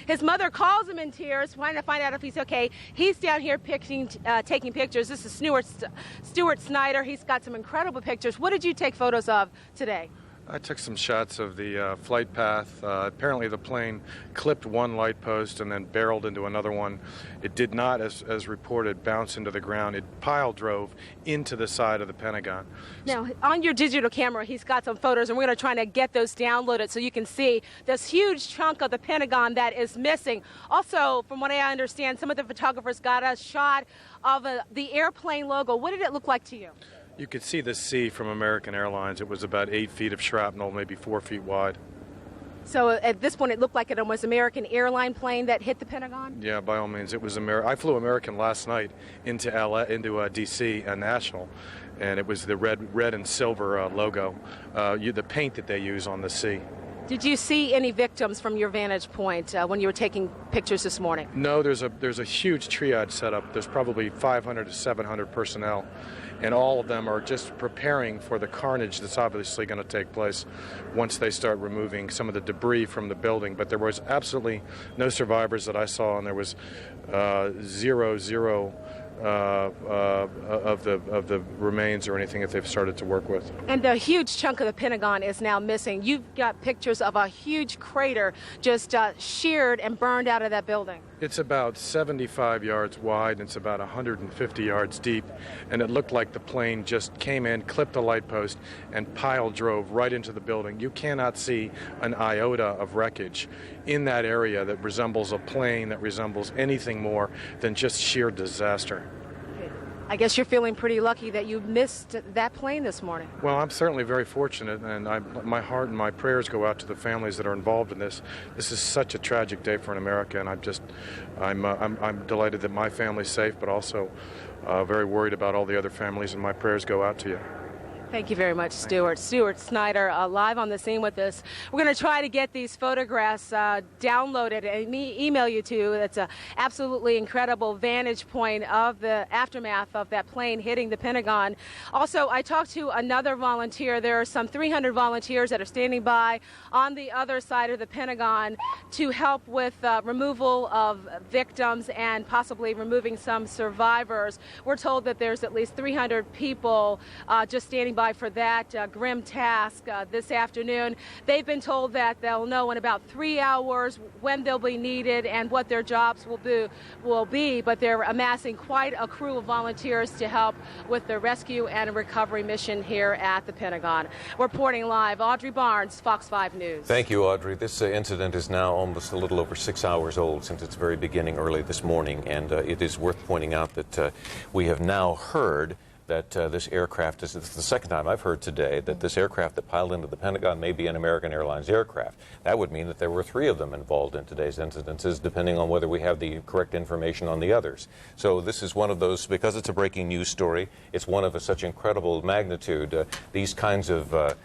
His mother calls him in tears, trying to find out if he's okay. He's down here taking pictures. This is Stuart Snyder. He's got some incredible pictures. What did you take photos of today? I took some shots of the flight path. Apparently the plane clipped one light post and then barreled into another one. It did not, as reported, bounce into the ground. It pile drove into the side of the Pentagon. Now, on your digital camera, he's got some photos, and we're going to try to get those downloaded so you can see this huge chunk of the Pentagon that is missing. Also, from what I understand, some of the photographers got a shot of the airplane logo. What did it look like to you? You could see the C from American Airlines. It was about 8 feet of shrapnel, maybe 4 feet wide. So at this point, it looked like it was an American airline plane that hit the Pentagon? Yeah, by all means. It was I flew American last night into D.C. National, and it was the red and silver logo, the paint that they use on the C. Did you see any victims from your vantage point when you were taking pictures this morning? No, there's a huge triage set up. There's probably 500 to 700 personnel, and all of them are just preparing for the carnage that's obviously going to take place once they start removing some of the debris from the building. But there was absolutely no survivors that I saw, and there was zero of the remains or anything that they've started to work with. And a huge chunk of the Pentagon is now missing. You've got pictures of a huge crater just sheared and burned out of that building. It's about 75 yards wide, and it's about 150 yards deep, and it looked like the plane just came in, clipped a light post, and pile drove right into the building. You cannot see an iota of wreckage in that area that resembles a plane, that resembles anything more than just sheer disaster. I guess you're feeling pretty lucky that you missed that plane this morning. Well, I'm certainly very fortunate, and my heart and my prayers go out to the families that are involved in this. This is such a tragic day for America, and I'm delighted that my family's safe, but also very worried about all the other families, and my prayers go out to you. Thank you very much, Stuart. Stuart Snyder, live on the scene with us. We're going to try to get these photographs downloaded and email you to. That's an absolutely incredible vantage point of the aftermath of that plane hitting the Pentagon. Also, I talked to another volunteer. There are some 300 volunteers that are standing by on the other side of the Pentagon to help with removal of victims and possibly removing some survivors. We're told that there's at least 300 people just standing by for that grim task this afternoon. They've been told that they'll know in about 3 hours when they'll be needed and what their jobs will be, but they're amassing quite a crew of volunteers to help with the rescue and recovery mission here at the Pentagon. Reporting live, Audrey Barnes, Fox 5 News. Thank you, Audrey. This incident is now almost a little over 6 hours old since its very beginning early this morning, and it is worth pointing out that we have now heard that this aircraft is the second time I've heard today that this aircraft that piled into the Pentagon may be an American Airlines aircraft. That would mean that there were 3 of them involved in today's incidences, depending on whether we have the correct information on the others. So this is one of those, because it's a breaking news story, it's one of such incredible magnitude. These kinds of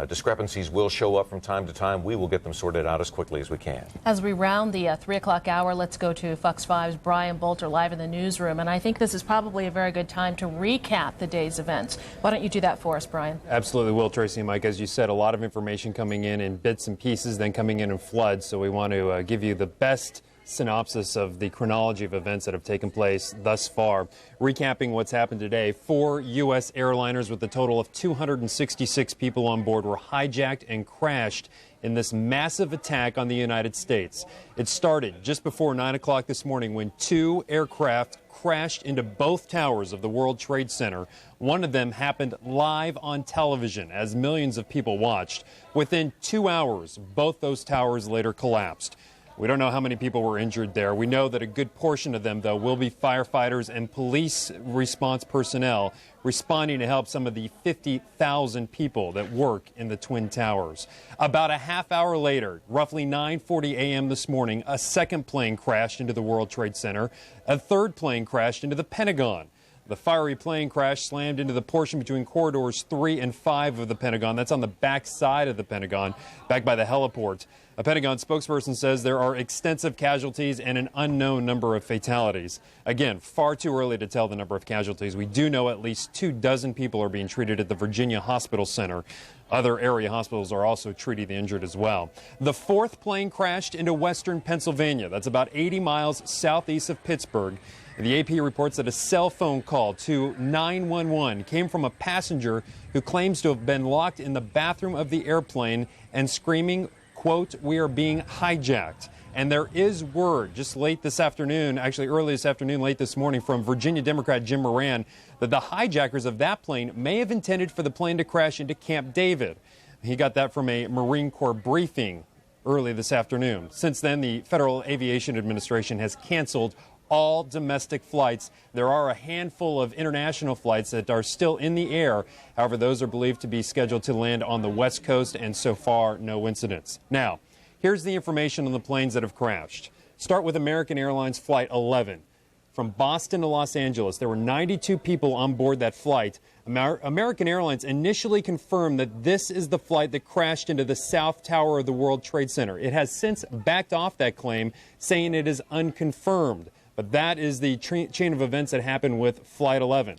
discrepancies will show up from time to time. We will get them sorted out as quickly as we can. As we round the 3 o'clock hour, let's go to Fox 5's Brian Bolter live in the newsroom. And I think this is probably a very good time to recap the day's events. Why don't you do that for us, Brian? Absolutely will, Tracy and Mike. As you said, a lot of information coming in bits and pieces, then coming in floods. So we want to give you the best synopsis of the chronology of events that have taken place thus far. Recapping what's happened today, 4 U.S. airliners with a total of 266 people on board were hijacked and crashed in this massive attack on the United States. It started just before 9 o'clock this morning when 2 aircraft crashed into both towers of the World Trade Center. One of them happened live on television as millions of people watched. Within 2 hours, both those towers later collapsed. We don't know how many people were injured there. We know that a good portion of them, though, will be firefighters and police response personnel responding to help some of the 50,000 people that work in the Twin Towers. About a half hour later, roughly 9:40 a.m. this morning, a second plane crashed into the World Trade Center. A third plane crashed into the Pentagon. The fiery plane crash slammed into the portion between corridors 3 and 5 of the Pentagon. That's on the back side of the Pentagon, back by the heliport. A Pentagon spokesperson says there are extensive casualties and an unknown number of fatalities. Again, far too early to tell the number of casualties. We do know at least 24 people are being treated at the Virginia Hospital Center. Other area hospitals are also treating the injured as well. The fourth plane crashed into western Pennsylvania. That's about 80 miles southeast of Pittsburgh. The AP reports that a cell phone call to 911 came from a passenger who claims to have been locked in the bathroom of the airplane and screaming, quote, "We are being hijacked." And there is word just late this afternoon, actually early this afternoon, late this morning, from Virginia Democrat Jim Moran that the hijackers of that plane may have intended for the plane to crash into Camp David. He got that from a Marine Corps briefing early this afternoon. Since then, the Federal Aviation Administration has canceled all domestic flights. There are a handful of international flights that are still in the air. However, those are believed to be scheduled to land on the West Coast, and so far, no incidents. Now, here's the information on the planes that have crashed. Start with American Airlines Flight 11. From Boston to Los Angeles, there were 92 people on board that flight. American Airlines initially confirmed that this is the flight that crashed into the South Tower of the World Trade Center. It has since backed off that claim, saying it is unconfirmed. But that is the chain of events that happened with Flight 11.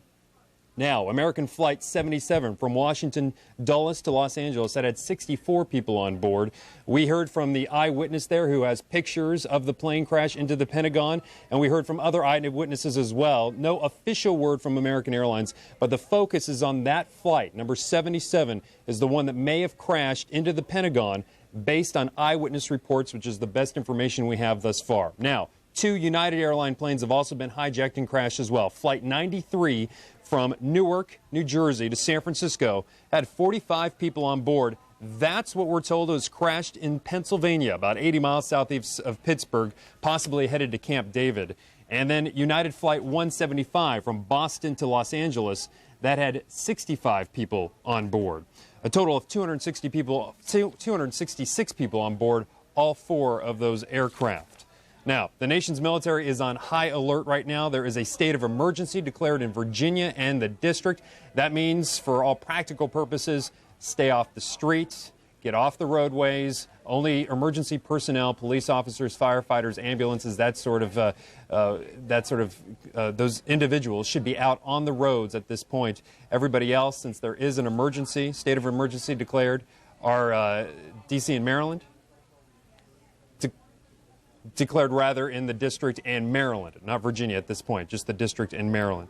Now, American Flight 77 from Washington Dulles to Los Angeles, that had 64 people on board. We heard from the eyewitness there who has pictures of the plane crash into the Pentagon, and we heard from other eyewitnesses as well. No official word from American Airlines, but the focus is on that flight. Number 77 is the one that may have crashed into the Pentagon based on eyewitness reports, which is the best information we have thus far. Now, 2 United Airline planes have also been hijacked and crashed as well. Flight 93 from Newark, New Jersey to San Francisco had 45 people on board. That's what we're told has crashed in Pennsylvania, about 80 miles southeast of Pittsburgh, possibly headed to Camp David. And then United Flight 175 from Boston to Los Angeles, that had 65 people on board. A total of 266 people on board, all 4 of those aircraft. Now, the nation's military is on high alert right now. There is a state of emergency declared in Virginia and the district. That means, for all practical purposes, stay off the streets, get off the roadways. Only emergency personnel, police officers, firefighters, ambulances, those individuals should be out on the roads at this point. Everybody else, since there is an emergency, state of emergency declared, are D.C. and Maryland. Declared rather in the district and Maryland, not Virginia at this point, just the district and Maryland.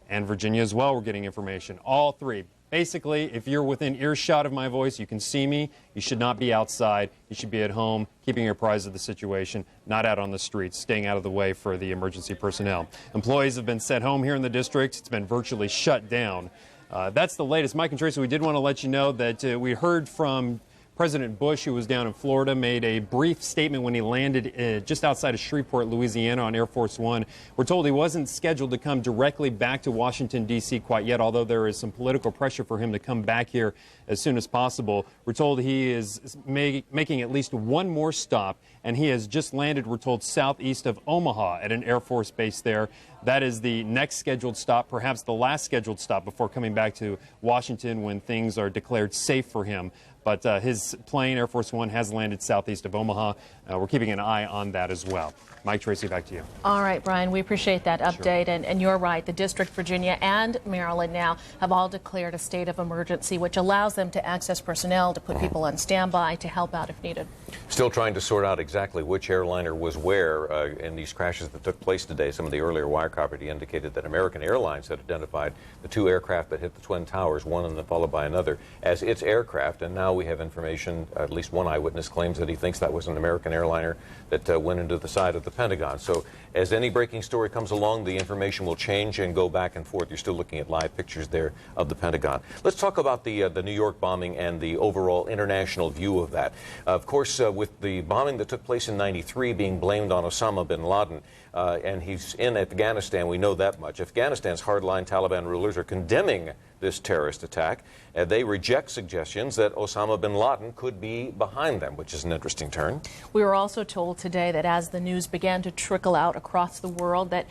And Virginia as well, we're getting information. All 3. Basically, if you're within earshot of my voice, you can see me. You should not be outside. You should be at home, keeping apprised of the situation, not out on the streets, staying out of the way for the emergency personnel. Employees have been sent home here in the district. It's been virtually shut down. That's the latest. Mike and Tracy, we did want to let you know that we heard from President Bush, who was down in Florida, made a brief statement when he landed just outside of Shreveport, Louisiana on Air Force One. We're told he wasn't scheduled to come directly back to Washington, D.C. quite yet, although there is some political pressure for him to come back here as soon as possible. We're told he is making at least one more stop, and he has just landed, we're told, southeast of Omaha at an Air Force base there. That is the next scheduled stop, perhaps the last scheduled stop before coming back to Washington when things are declared safe for him. But his plane, Air Force One, has landed southeast of Omaha. We're keeping an eye on that as well. Mike, Tracy, back to you. All right, Brian, we appreciate that update. Sure. And you're right. The District, Virginia, and Maryland now have all declared a state of emergency, which allows them to access personnel, to put people on standby, to help out if needed. Still trying to sort out exactly which airliner was where in these crashes that took place today. Some of the earlier wire coverage indicated that American Airlines had identified the 2 aircraft that hit the Twin Towers, one and then followed by another, as its aircraft. And now we have information, at least one eyewitness claims that he thinks that was an American airliner that went into the side of the Pentagon. So as any breaking story comes along, the information will change and go back and forth. You're still looking at live pictures there of the Pentagon. Let's talk about the New York bombing and the overall international view of that. Of course, with the bombing that took place in '93 being blamed on Osama bin Laden, and he's in Afghanistan, we know that much. Afghanistan's hardline Taliban rulers are condemning this terrorist attack. They reject suggestions that Osama bin Laden could be behind them, which is an interesting turn. We were also told today that as the news began to trickle out across the world, that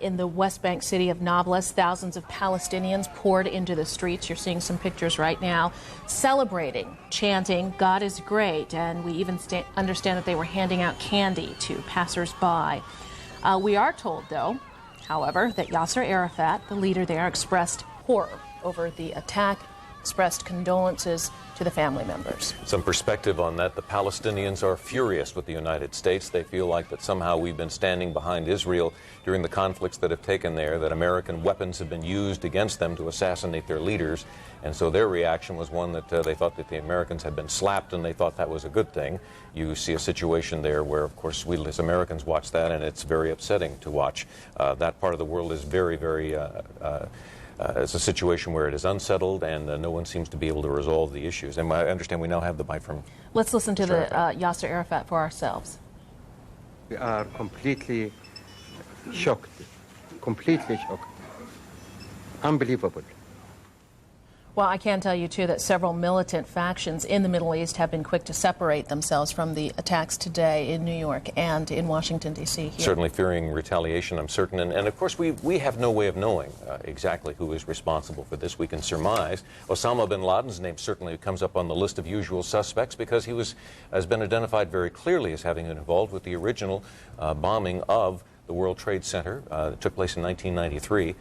in the West Bank city of Nablus, thousands of Palestinians poured into the streets. You're seeing some pictures right now, celebrating, chanting, "God is great," and we even understand that they were handing out candy to passers-by. We are told, though, however, that Yasser Arafat, the leader there, expressed horror over the attack expressed condolences to the family members. Some perspective on that. The Palestinians are furious with the United States. They feel like that somehow we've been standing behind Israel during the conflicts that have taken there, that American weapons have been used against them to assassinate their leaders. And so their reaction was one that they thought that the Americans had been slapped, and they thought that was a good thing. You see a situation there where, of course, we as Americans watch that, and it's very upsetting to watch. That part of the world is very, very it's a situation where it is unsettled, and no one seems to be able to resolve the issues. And I understand we now have the mic from... Let's listen to the Yasser Arafat for ourselves. We are completely shocked, unbelievable. Well, I can tell you, too, that several militant factions in the Middle East have been quick to separate themselves from the attacks today in New York and in Washington, D.C. Certainly fearing retaliation, I'm certain. And of course, we have no way of knowing exactly who is responsible for this. We can surmise. Osama bin Laden's name certainly comes up on the list of usual suspects because he has been identified very clearly as having been involved with the original bombing of the World Trade Center that took place in 1993.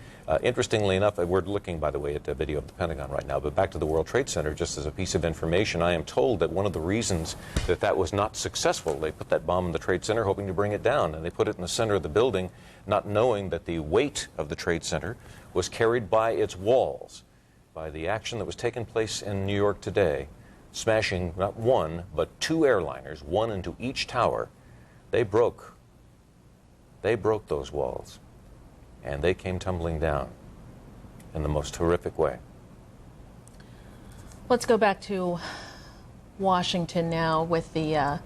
Interestingly enough, we're looking, by the way, at a video of the Pentagon right now, but back to the World Trade Center, just as a piece of information, I am told that one of the reasons that that was not successful, they put that bomb in the Trade Center hoping to bring it down, and they put it in the center of the building, not knowing that the weight of the Trade Center was carried by its walls, by the action that was taking place in New York today, smashing not one, but two airliners, one into each tower. They broke those walls, and they came tumbling down in the most horrific way. Let's go back to Washington now with the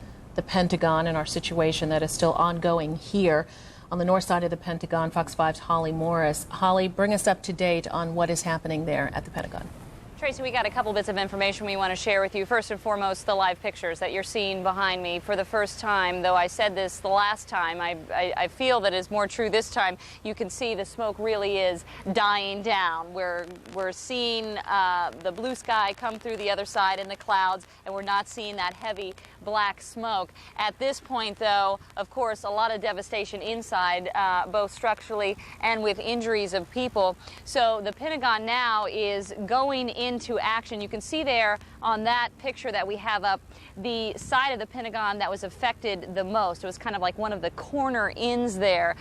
Pentagon and our situation that is still ongoing here. On the north side of the Pentagon, Fox 5's Holly Morris. Holly, bring us up to date on what is happening there at the Pentagon. Tracy, we got a couple bits of information we want to share with you. First and foremost, the live pictures that you're seeing behind me for the first time. Though I said this the last time, I feel that it's more true this time. You can see the smoke really is dying down. We're seeing the blue sky come through the other side in the clouds, and we're not seeing that heavy black smoke. At this point, though, of course, a lot of devastation inside, both structurally and with injuries of people. So the Pentagon now is going into action. You can see there on that picture that we have up the side of the Pentagon that was affected the most. It was kind of like one of the corner ends there,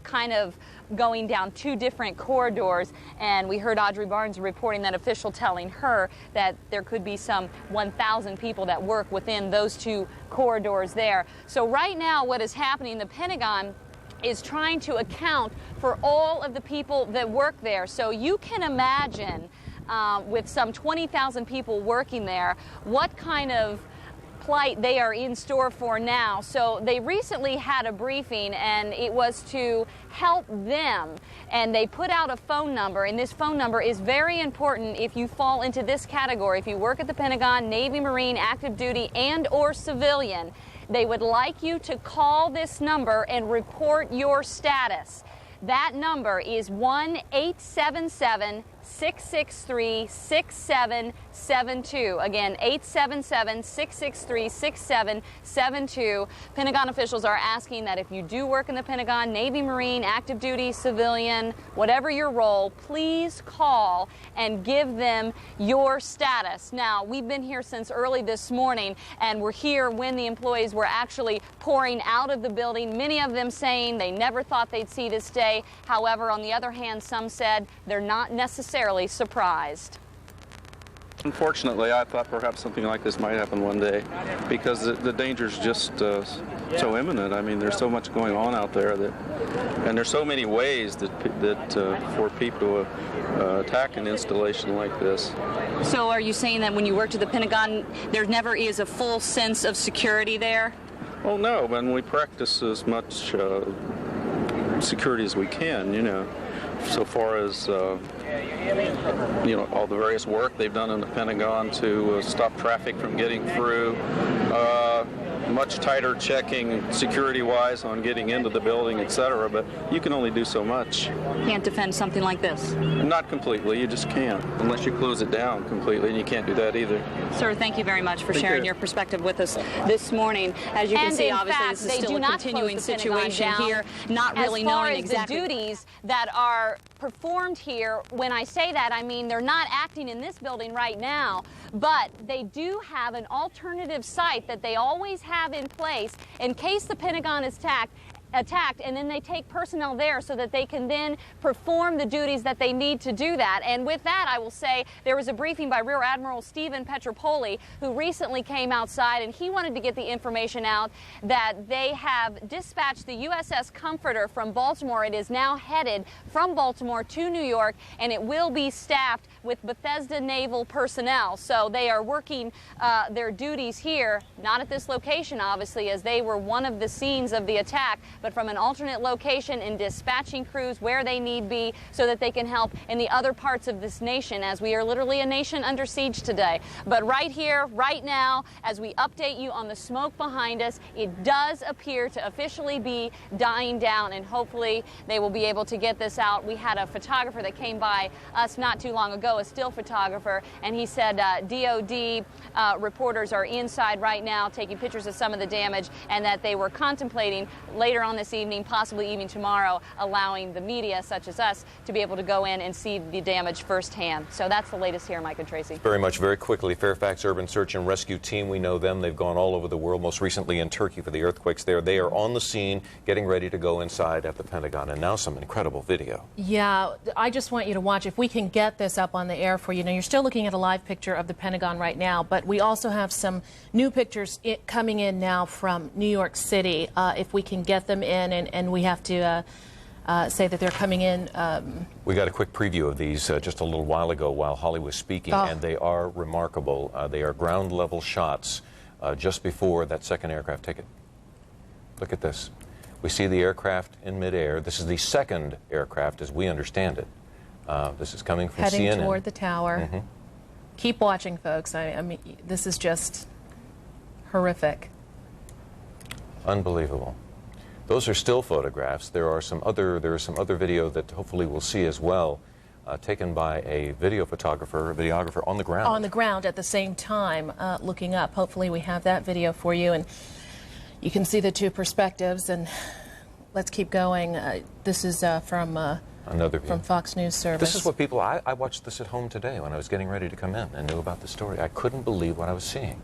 kind of going down two different corridors, and we heard Audrey Barnes reporting that official telling her that there could be some 1,000 people that work within those two corridors there. So right now what is happening, the Pentagon is trying to account for all of the people that work there. So you can imagine with some 20,000 people working there, what kind of plight they are in store for now. So they recently had a briefing, and it was to help them, and they put out a phone number, and this phone number is very important if you fall into this category. If you work at the Pentagon, Navy, Marine, active duty, and or civilian, they would like you to call this number and report your status. That number is 1-877-663-6772. Again, 877-663-6772. Pentagon officials are asking that if you do work in the Pentagon, Navy, Marine, active duty, civilian, whatever your role, please call and give them your status. Now, we've been here since early this morning, and we're here when the employees were actually pouring out of the building, many of them saying they never thought they'd see this day. However, on the other hand, some said they're not necessarily surprised. Unfortunately, I thought perhaps something like this might happen one day because the danger's just so imminent. I mean, there's so much going on out there and there's so many ways that for people to attack an installation like this. So are you saying that when you worked at the Pentagon, there never is a full sense of security there? Oh, no, but we practice as much security as we can, you know, so far as, you know, all the various work they've done in the Pentagon to stop traffic from getting through, much tighter checking security-wise on getting into the building, etc., but you can only do so much. Can't defend something like this? Not completely, you just can't, unless you close it down completely, and you can't do that either. Sir, thank you very much for sharing your perspective with us this morning. As you can see, obviously, this is still a continuing situation here, not really knowing exactly the duties that are performed here. When I say that, I mean they're not acting in this building right now, but they do have an alternative site that they always have in place in case the Pentagon is attacked, and then they take personnel there so that they can then perform the duties that they need to do that. And with that, I will say there was a briefing by Rear Admiral Stephen Petropoli, who recently came outside, and he wanted to get the information out that they have dispatched the USS Comforter from Baltimore. It is now headed from Baltimore to New York, and it will be staffed with Bethesda Naval personnel. So they are working their duties here, not at this location, obviously, as they were one of the scenes of the attack, but from an alternate location and dispatching crews where they need be so that they can help in the other parts of this nation, as we are literally a nation under siege today. But right here, right now, as we update you on the smoke behind us, it does appear to officially be dying down, and hopefully they will be able to get this out. We had a photographer that came by us not too long ago, a still photographer, and he said DOD reporters are inside right now taking pictures of some of the damage, and that they were contemplating later on this evening, possibly even tomorrow, allowing the media such as us to be able to go in and see the damage firsthand. So that's the latest here, Mike and Tracy. Very much. Very quickly, Fairfax Urban Search and Rescue Team, we know them. They've gone all over the world, most recently in Turkey for the earthquakes there. They are on the scene, getting ready to go inside at the Pentagon, and now some incredible video. Yeah, I just want you to watch. If we can get this up on the air for you. Now, you're still looking at a live picture of the Pentagon right now, but we also have some new pictures coming in now from New York City. If we can get them in, and we have to say that they're coming in. We got a quick preview of these just a little while ago while Holly was speaking, and they are remarkable. They are ground-level shots just before that second aircraft. Take it. Look at this. We see the aircraft in midair. This is the second aircraft, as we understand it. This is coming from heading CNN. Toward the tower. Mm-hmm. Keep watching, folks. I mean, this is just horrific. Unbelievable. Those are still photographs. There is some other video that hopefully we'll see as well, taken by a videographer on the ground. On the ground at the same time, looking up. Hopefully we have that video for you, and you can see the two perspectives. And let's keep going. This is from Fox News Service. This is what people. I watched this at home today when I was getting ready to come in and knew about the story. I couldn't believe what I was seeing.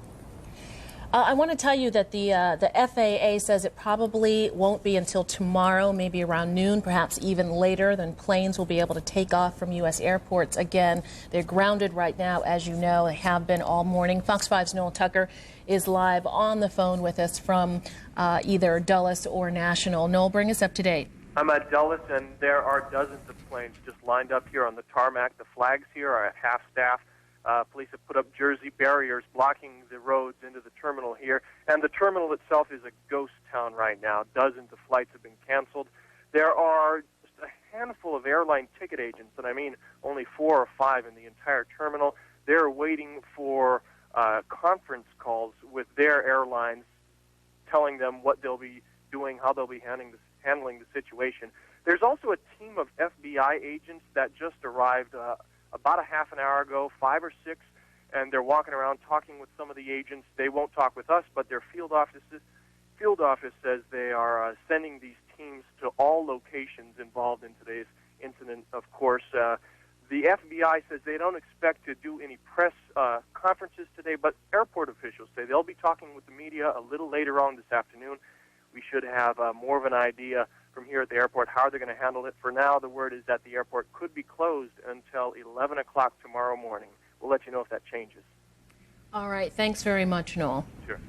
I want to tell you that the FAA says it probably won't be until tomorrow, maybe around noon, perhaps even later, then planes will be able to take off from U.S. airports again. They're grounded right now, as you know. They have been all morning. Fox 5's Noel Tucker is live on the phone with us from either Dulles or National. Noel, bring us up to date. I'm at Dulles, and there are dozens of planes just lined up here on the tarmac. The flags here are at half-staff. Police have put up Jersey barriers blocking the roads into the terminal here. And the terminal itself is a ghost town right now. Dozens of flights have been canceled. There are just a handful of airline ticket agents, and I mean only 4 or 5 in the entire terminal. They're waiting for conference calls with their airlines, telling them what they'll be doing, how they'll be handling the situation. There's also a team of FBI agents that just arrived about a half an hour ago, 5 or 6, and they're walking around talking with some of the agents. They won't talk with us, but their field office says they are sending these teams to all locations involved in today's incident. Of course, the FBI says they don't expect to do any press conferences today, but airport officials say they'll be talking with the media a little later on this afternoon. We should have more of an idea from here at the airport how they're going to handle it. For now, the word is that the airport could be closed until 11 o'clock tomorrow morning. We'll let you know if that changes. All right. Thanks very much, Noel. Sure.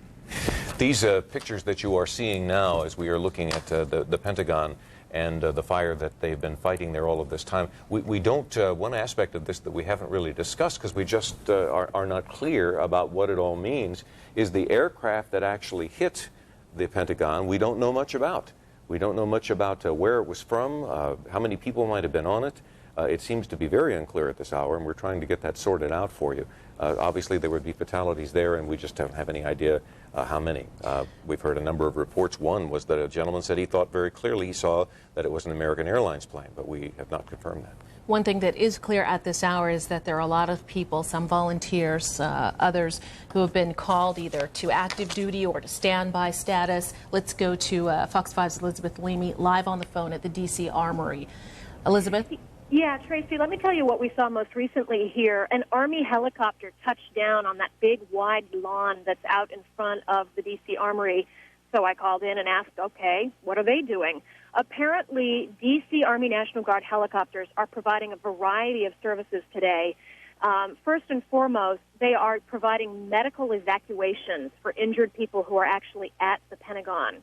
These pictures that you are seeing now as we are looking at the Pentagon and the fire that they've been fighting there all of this time, we don't, one aspect of this that we haven't really discussed because we just are not clear about what it all means is the aircraft that actually hit the Pentagon. We don't know much about. We don't know much about where it was from, how many people might have been on it. It seems to be very unclear at this hour, and we're trying to get that sorted out for you. Obviously, there would be fatalities there, and we just don't have any idea how many. We've heard a number of reports. One was that a gentleman said he thought very clearly he saw that it was an American Airlines plane, but we have not confirmed that. One thing that is clear at this hour is that there are a lot of people, some volunteers, others who have been called either to active duty or to standby status. Let's go to Fox 5's Elizabeth Leamy live on the phone at the D.C. Armory. Elizabeth? Yeah, Tracy, let me tell you what we saw most recently here. An Army helicopter touched down on that big, wide lawn that's out in front of the D.C. Armory. So I called in and asked, okay, what are they doing? Apparently, D.C. Army National Guard helicopters are providing a variety of services today. First and foremost, they are providing medical evacuations for injured people who are actually at the Pentagon.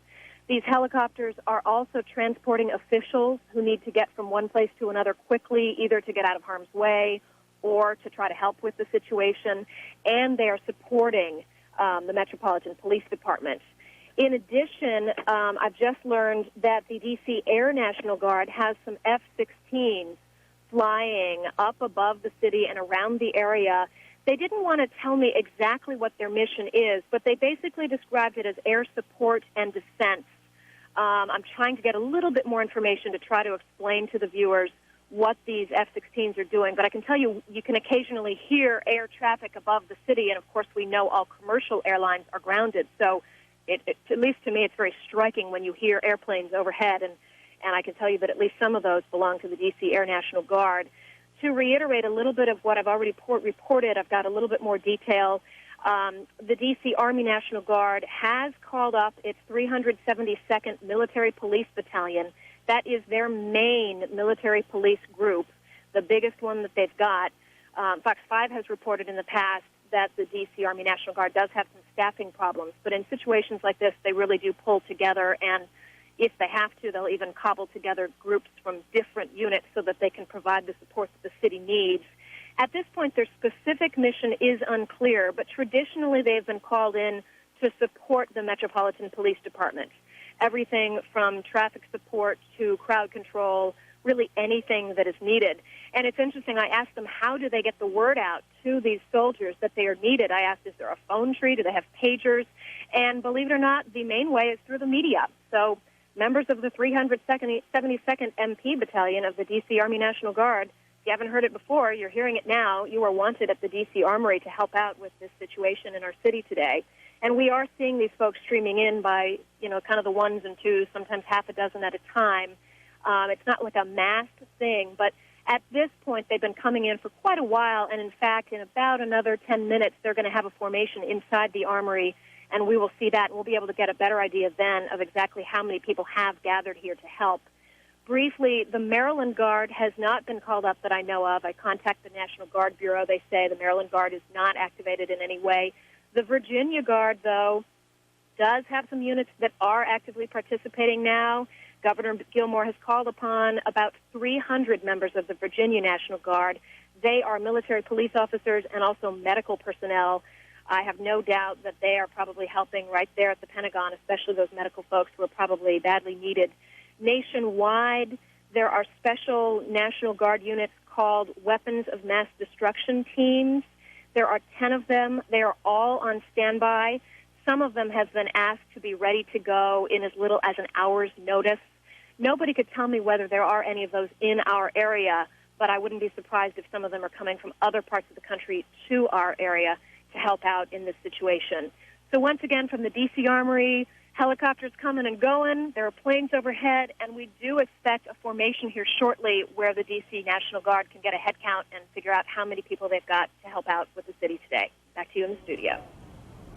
These helicopters are also transporting officials who need to get from one place to another quickly, either to get out of harm's way or to try to help with the situation, and they are supporting the Metropolitan Police Department. In addition, I've just learned that the D.C. Air National Guard has some F-16s flying up above the city and around the area. They didn't want to tell me exactly what their mission is, but they basically described it as air support and defense. I'm trying to get a little bit more information to try to explain to the viewers what these F-16s are doing, but I can tell you, you can occasionally hear air traffic above the city, and of course we know all commercial airlines are grounded, so at least to me it's very striking when you hear airplanes overhead, and I can tell you that at least some of those belong to the D.C. Air National Guard. To reiterate a little bit of what I've already reported, I've got a little bit more detail. The D.C. Army National Guard has called up its 372nd Military Police Battalion. That is their main military police group, the biggest one that they've got. Fox 5 has reported in the past that the D.C. Army National Guard does have some staffing problems, but in situations like this, they really do pull together, and if they have to, they'll even cobble together groups from different units so that they can provide the support that the city needs. At this point, their specific mission is unclear, but traditionally they've been called in to support the Metropolitan Police Department. Everything from traffic support to crowd control, really anything that is needed. And it's interesting, I asked them, how do they get the word out to these soldiers that they are needed? I asked, is there a phone tree? Do they have pagers? And believe it or not, the main way is through the media. So members of the 372nd MP Battalion of the D.C. Army National Guard, if you haven't heard it before, you're hearing it now. You are wanted at the D.C. Armory to help out with this situation in our city today. And we are seeing these folks streaming in by, kind of the ones and twos, sometimes half a dozen at a time. It's not like a mass thing, but at this point, they've been coming in for quite a while, and in fact, in about another 10 minutes, they're going to have a formation inside the Armory, and we will see that, and we'll be able to get a better idea then of exactly how many people have gathered here to help. Briefly, the Maryland Guard has not been called up that I know of. I contacted the National Guard Bureau. They say the Maryland Guard is not activated in any way. The Virginia Guard, though, does have some units that are actively participating now. Governor Gilmore has called upon about 300 members of the Virginia National Guard. They are military police officers and also medical personnel. I have no doubt that they are probably helping right there at the Pentagon, especially those medical folks who are probably badly needed. Nationwide, there are special National Guard units called Weapons of Mass Destruction Teams. There are 10 of them. They are all on standby. Some of them have been asked to be ready to go in as little as an hour's notice. Nobody could tell me whether there are any of those in our area, but I wouldn't be surprised if some of them are coming from other parts of the country to our area to help out in this situation. So once again, from the D.C. Armory, helicopters coming and going, there are planes overhead, and we do expect a formation here shortly where the D.C. National Guard can get a head count and figure out how many people they've got to help out with the city today. Back to you in the studio.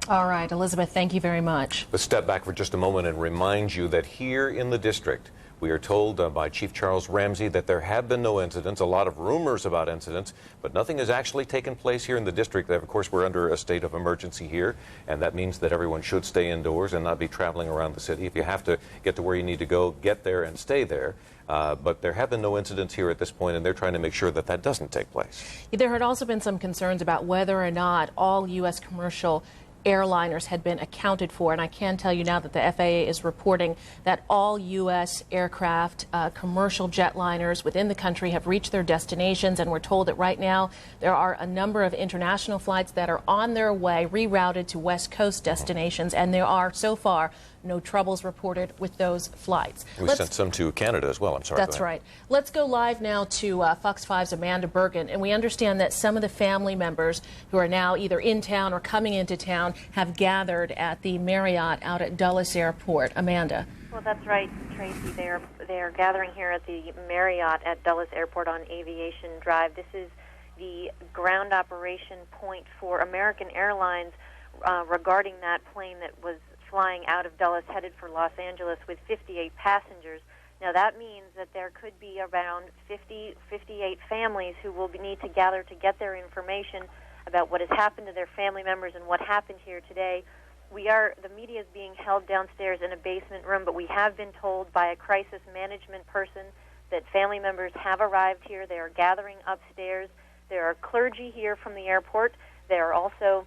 All right, Elizabeth, thank you very much. Let's step back for just a moment and remind you that here in the district, we are told by Chief Charles Ramsey that there have been no incidents, a lot of rumors about incidents, but nothing has actually taken place here in the district. Of course, we're under a state of emergency here, and that means that everyone should stay indoors and not be traveling around the city. If you have to get to where you need to go, get there and stay there. But there have been no incidents here at this point, and they're trying to make sure that that doesn't take place. There had also been some concerns about whether or not all U.S. commercial airliners had been accounted for, and I can tell you now that the FAA is reporting that all U.S. aircraft, commercial jetliners within the country have reached their destinations, and we're told that right now there are a number of international flights that are on their way, rerouted to West Coast destinations, and there are so far no troubles reported with those flights. We sent some to Canada as well. I'm sorry. That's right. Let's go live now to Fox 5's Amanda Bergen, and we understand that some of the family members who are now either in town or coming into town have gathered at the Marriott out at Dulles Airport. Amanda. Well, that's right, Tracy. They're gathering here at the Marriott at Dulles Airport on Aviation Drive. This is the ground operation point for American Airlines regarding that plane that was flying out of Dulles headed for Los Angeles with 58 passengers. Now, that means that there could be around 58 families who will need to gather to get their information about what has happened to their family members and what happened here today. The media is being held downstairs in a basement room, but we have been told by a crisis management person that family members have arrived here. They are gathering upstairs. There are clergy here from the airport. There are also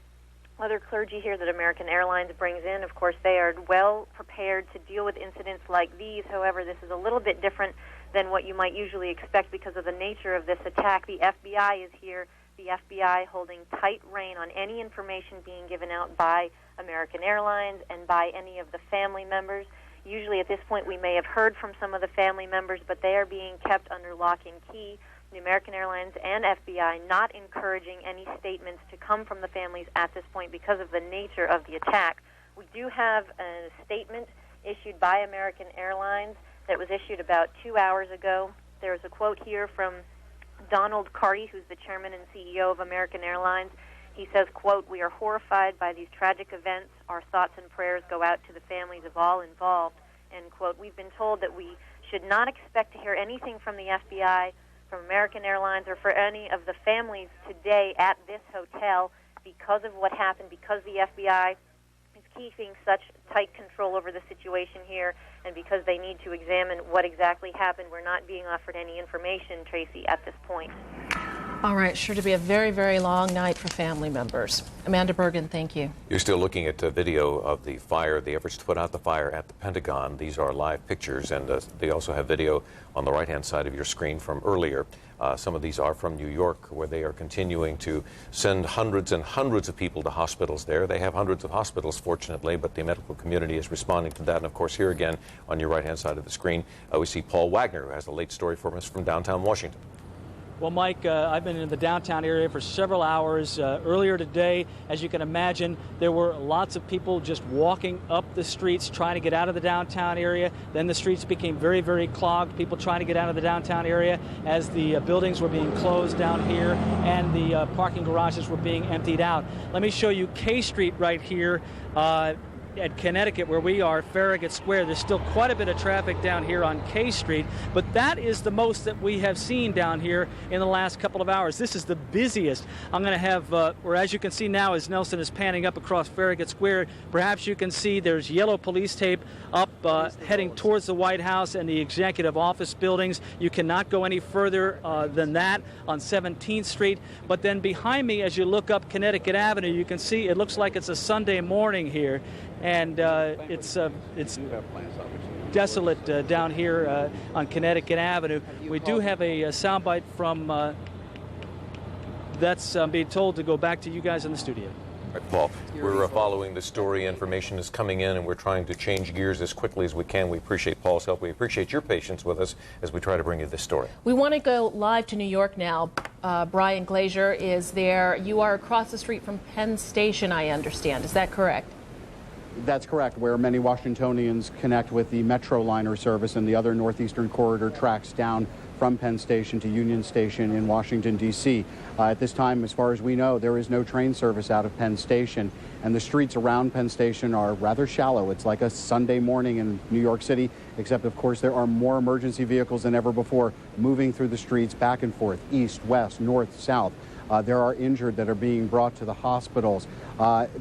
other clergy here that American Airlines brings in. Of course, they are well prepared to deal with incidents like these. However, this is a little bit different than what you might usually expect because of the nature of this attack. The FBI is here. The FBI holding tight rein on any information being given out by American Airlines and by any of the family members. Usually at this point we may have heard from some of the family members, but they are being kept under lock and key. The American Airlines and FBI not encouraging any statements to come from the families at this point because of the nature of the attack. We do have a statement issued by American Airlines that was issued about 2 hours ago. There's a quote here from Donald Carty, who's the chairman and CEO of American Airlines. He says, quote, "We are horrified by these tragic events. Our thoughts and prayers go out to the families of all involved," end quote. We've been told that we should not expect to hear anything from the FBI, from American Airlines, or for any of the families today at this hotel because of what happened, because the FBI is keeping such tight control over the situation here, and because they need to examine what exactly happened. We're not being offered any information, Tracy, at this point. All right, sure to be a very, very long night for family members. Amanda Bergen, thank you. You're still looking at video of the fire, the efforts to put out the fire at the Pentagon. These are live pictures, and they also have video on the right-hand side of your screen from earlier. Some of these are from New York, where they are continuing to send hundreds and hundreds of people to hospitals there. They have hundreds of hospitals, fortunately, but the medical community is responding to that. And, of course, here again on your right-hand side of the screen, we see Paul Wagner, who has a late story for us from downtown Washington. Well, Mike, I've been in the downtown area for several hours. Earlier today, as you can imagine, there were lots of people just walking up the streets trying to get out of the downtown area. Then the streets became very, very clogged, people trying to get out of the downtown area as the buildings were being closed down here and the parking garages were being emptied out. Let me show you K Street right here. At Connecticut, where we are, Farragut Square, there's still quite a bit of traffic down here on K Street, but that is the most that we have seen down here in the last couple of hours. This is the busiest. I'm going to have, or as you can see now as Nelson is panning up across Farragut Square, perhaps you can see there's yellow police tape up heading towards the White House and the executive office buildings. You cannot go any further than that on 17th Street. But then behind me, as you look up Connecticut Avenue, you can see it looks like it's a Sunday morning here. And it's desolate down here on Connecticut Avenue. We do have a soundbite from that's being told to go back to you guys in the studio. Right, Paul, we're following the story. Information is coming in, and we're trying to change gears as quickly as we can. We appreciate Paul's help. We appreciate your patience with us as we try to bring you this story. We want to go live to New York now. Brian Glazier is there. You are across the street from Penn Station, I understand. Is that correct? That's correct, where many Washingtonians connect with the Metroliner service and the other Northeastern Corridor tracks down from Penn Station to Union Station in Washington, D.C. At this time, as far as we know, there is no train service out of Penn Station, and the streets around Penn Station are rather shallow. It's like a Sunday morning in New York City, except, of course, there are more emergency vehicles than ever before moving through the streets back and forth, east, west, north, south. There are injured that are being brought to the hospitals.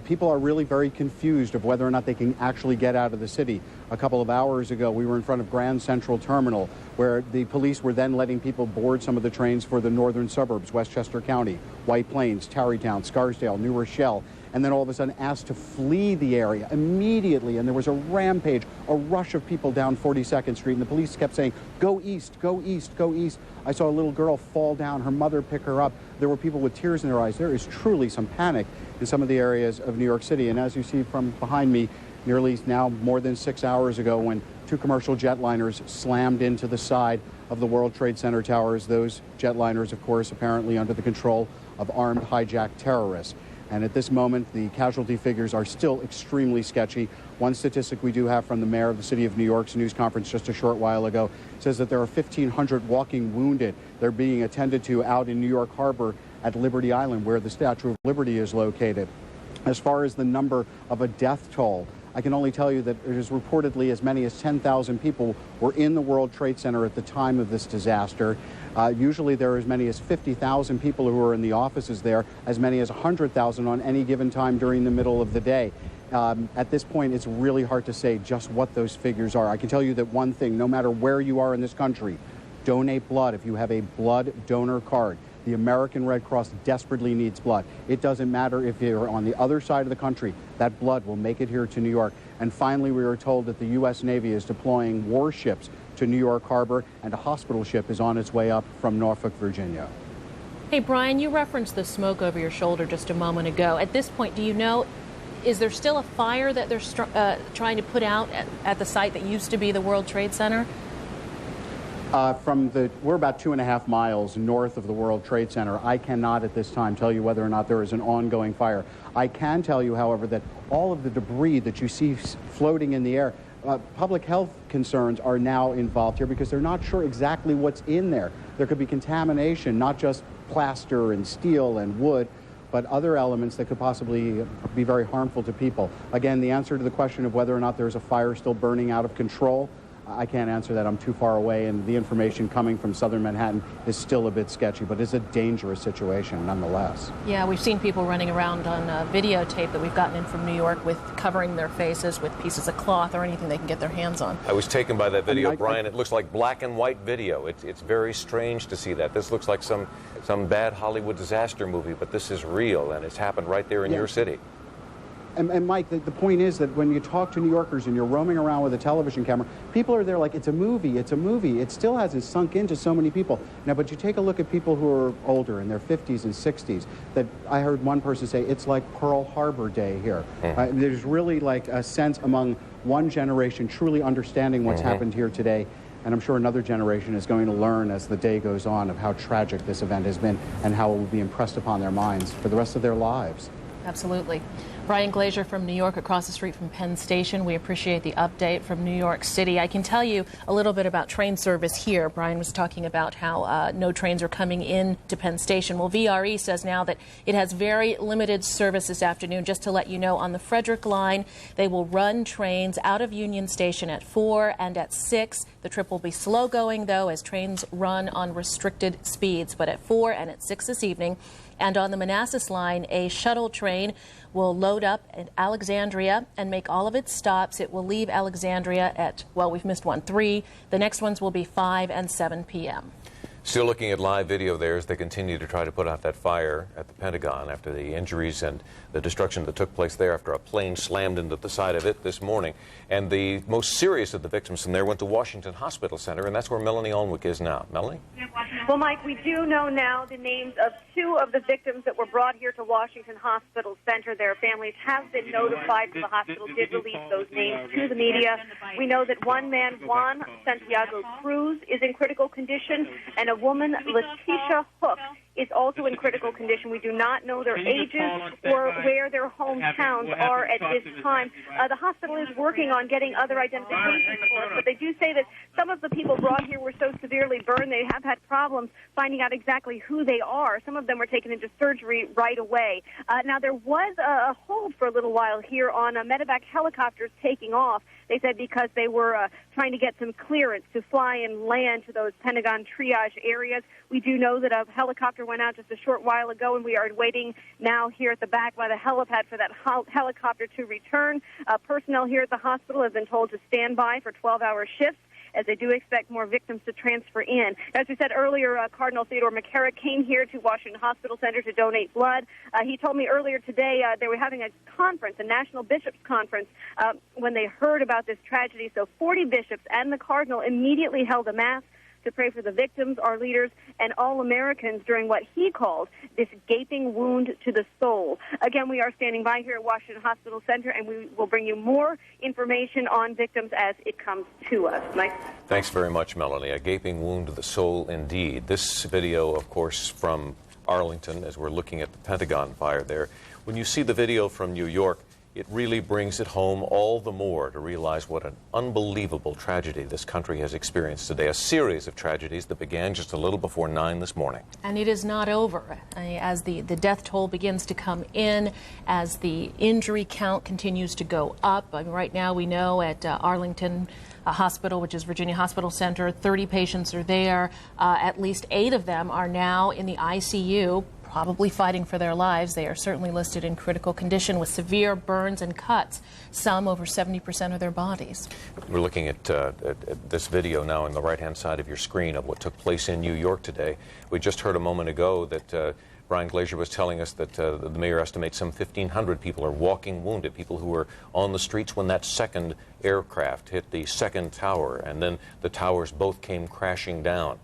People are really very confused of whether or not they can actually get out of the city. A couple of hours ago, we were in front of Grand Central Terminal, where the police were then letting people board some of the trains for the northern suburbs, Westchester County, White Plains, Tarrytown, Scarsdale, New Rochelle, and then all of a sudden asked to flee the area immediately. And there was a rampage, a rush of people down 42nd Street, and the police kept saying, "Go east, go east, go east." I saw a little girl fall down, her mother pick her up. There were people with tears in their eyes. There is truly some panic in some of the areas of New York City. And as you see from behind me, nearly now more than 6 hours ago, when two commercial jetliners slammed into the side of the World Trade Center towers, those jetliners, of course, apparently under the control of armed hijacked terrorists. And at this moment, the casualty figures are still extremely sketchy. One statistic we do have from the mayor of the city of New York's news conference just a short while ago says that there are 1,500 walking wounded. They're being attended to out in New York Harbor at Liberty Island, where the Statue of Liberty is located. As far as the number of a death toll, I can only tell you that it is reportedly as many as 10,000 people were in the World Trade Center at the time of this disaster. Usually there are as many as 50,000 people who are in the offices there, as many as 100,000 on any given time during the middle of the day. At this point, it's really hard to say just what those figures are. I can tell you that one thing, no matter where you are in this country, donate blood if you have a blood donor card. The American Red Cross desperately needs blood. It doesn't matter if you're on the other side of the country. That blood will make it here to New York. And finally, we were told that the U.S. Navy is deploying warships to New York Harbor, and a hospital ship is on its way up from Norfolk, Virginia. Hey, Brian, you referenced the smoke over your shoulder just a moment ago. At this point, do you know, is there still a fire that they're trying to put out at the site that used to be the World Trade Center? We're about 2.5 miles north of the World Trade Center. I cannot at this time tell you whether or not there is an ongoing fire. I can tell you, however, that all of the debris that you see floating in the air, public health concerns are now involved here because they're not sure exactly what's in there. There could be contamination, not just plaster and steel and wood, but other elements that could possibly be very harmful to people. Again, the answer to the question of whether or not there's a fire still burning out of control, I can't answer that. I'm too far away, and the information coming from southern Manhattan is still a bit sketchy, but it's a dangerous situation nonetheless. Yeah, we've seen people running around on videotape that we've gotten in from New York with covering their faces with pieces of cloth or anything they can get their hands on. I was taken by that video, Brian. It looks like black and white video. It's very strange to see that. This looks like some bad Hollywood disaster movie, but this is real, and it's happened right there in your city. And Mike, the point is that when you talk to New Yorkers and you're roaming around with a television camera, people are there like, it's a movie, it's a movie. It still hasn't sunk into so many people. Now, but you take a look at people who are older, in their 50s and 60s, that I heard one person say, it's like Pearl Harbor Day here. There's really like a sense among one generation truly understanding what's happened here today. And I'm sure another generation is going to learn as the day goes on of how tragic this event has been and how it will be impressed upon their minds for the rest of their lives. Absolutely. Brian Glazer from New York, across the street from Penn Station. We appreciate the update from New York City. I can tell you a little bit about train service here. Brian was talking about how no trains are coming in to Penn Station. Well, VRE says now that it has very limited service this afternoon. Just to let you know, on the Frederick line, they will run trains out of Union Station at 4 and at 6. The trip will be slow going, though, as trains run on restricted speeds. But at 4 and at 6 this evening, and on the Manassas line, a shuttle train will load up at Alexandria and make all of its stops. It will leave Alexandria at, well, we've missed one, 3. The next ones will be 5 and 7 p.m. Still looking at live video there as they continue to try to put out that fire at the Pentagon after the injuries and the destruction that took place there after a plane slammed into the side of it this morning. And the most serious of the victims from there went to Washington Hospital Center, and that's where Melanie Alnwick is now. Melanie? Well, Mike, we do know now the names of 2 of the victims that were brought here to Washington Hospital Center. Their families have been notified, so the hospital did release those names to the media. We know that one man, Juan Santiago Cruz, is in critical condition, and a woman, Letitia Hook, is also in critical condition. We do not know their ages or where their hometowns are at this time. The hospital is working on getting other identifications for us, but they do say that some of the people brought here were so severely burned they have had problems finding out exactly who they are. Some of them were taken into surgery right away. Now, there was a hold for a little while here on medevac helicopters taking off. They said because they were trying to get some clearance to fly and land to those Pentagon triage areas. We do know that a helicopter went out just a short while ago, and we are waiting now here at the back by the helipad for that helicopter to return. Personnel here at the hospital have been told to stand by for 12-hour shifts, as they do expect more victims to transfer in. As we said earlier, Cardinal Theodore McCarrick came here to Washington Hospital Center to donate blood. He told me earlier today they were having a conference, a National Bishops Conference, when they heard about this tragedy. So 40 bishops and the Cardinal immediately held a mass to pray for the victims, our leaders, and all Americans during what he called this gaping wound to the soul. Again, we are standing by here at Washington Hospital Center, and we will bring you more information on victims as it comes to us. Mike? Thanks very much, Melanie. A gaping wound to the soul indeed. This video, of course, from Arlington, as we're looking at the Pentagon fire there. When you see the video from New York, it really brings it home all the more to realize what an unbelievable tragedy this country has experienced today. A series of tragedies that began just a little before 9 this morning. And it is not over. As the death toll begins to come in, as the injury count continues to go up. Right now we know at Arlington Hospital, which is Virginia Hospital Center, 30 patients are there. At least 8 of them are now in the ICU, probably fighting for their lives. They are certainly listed in critical condition with severe burns and cuts, some over 70% of their bodies. We're looking at this video now on the right-hand side of your screen of what took place in New York today. We just heard a moment ago that Brian Glazier was telling us that the mayor estimates some 1,500 people are walking wounded, people who were on the streets when that second aircraft hit the second tower, and then the towers both came crashing down.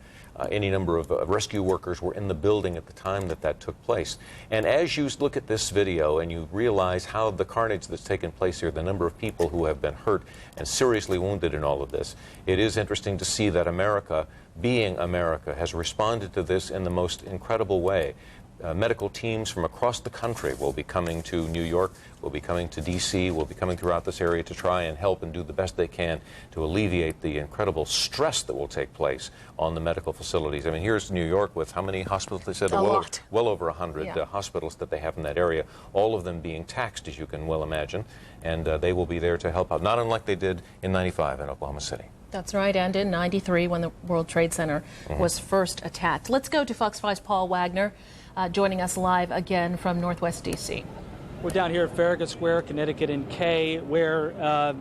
Any number of rescue workers were in the building at the time that took place. And as you look at this video and you realize how the carnage that's taken place here, the number of people who have been hurt and seriously wounded in all of this, it is interesting to see that America, being America, has responded to this in the most incredible way. Medical teams from across the country will be coming to New York, will be coming to D.C., will be coming throughout this area to try and help and do the best they can to alleviate the incredible stress that will take place on the medical facilities. I mean, here's New York with how many hospitals? They said well over 100 hospitals that they have in that area, all of them being taxed, as you can well imagine, and they will be there to help out, not unlike they did in '95 in Oklahoma City. That's right, and in '93 when the World Trade Center was first attacked. Let's go to Fox 5's Paul Wagner, joining us live again from Northwest D.C. We're down here at Farragut Square, Connecticut and K, where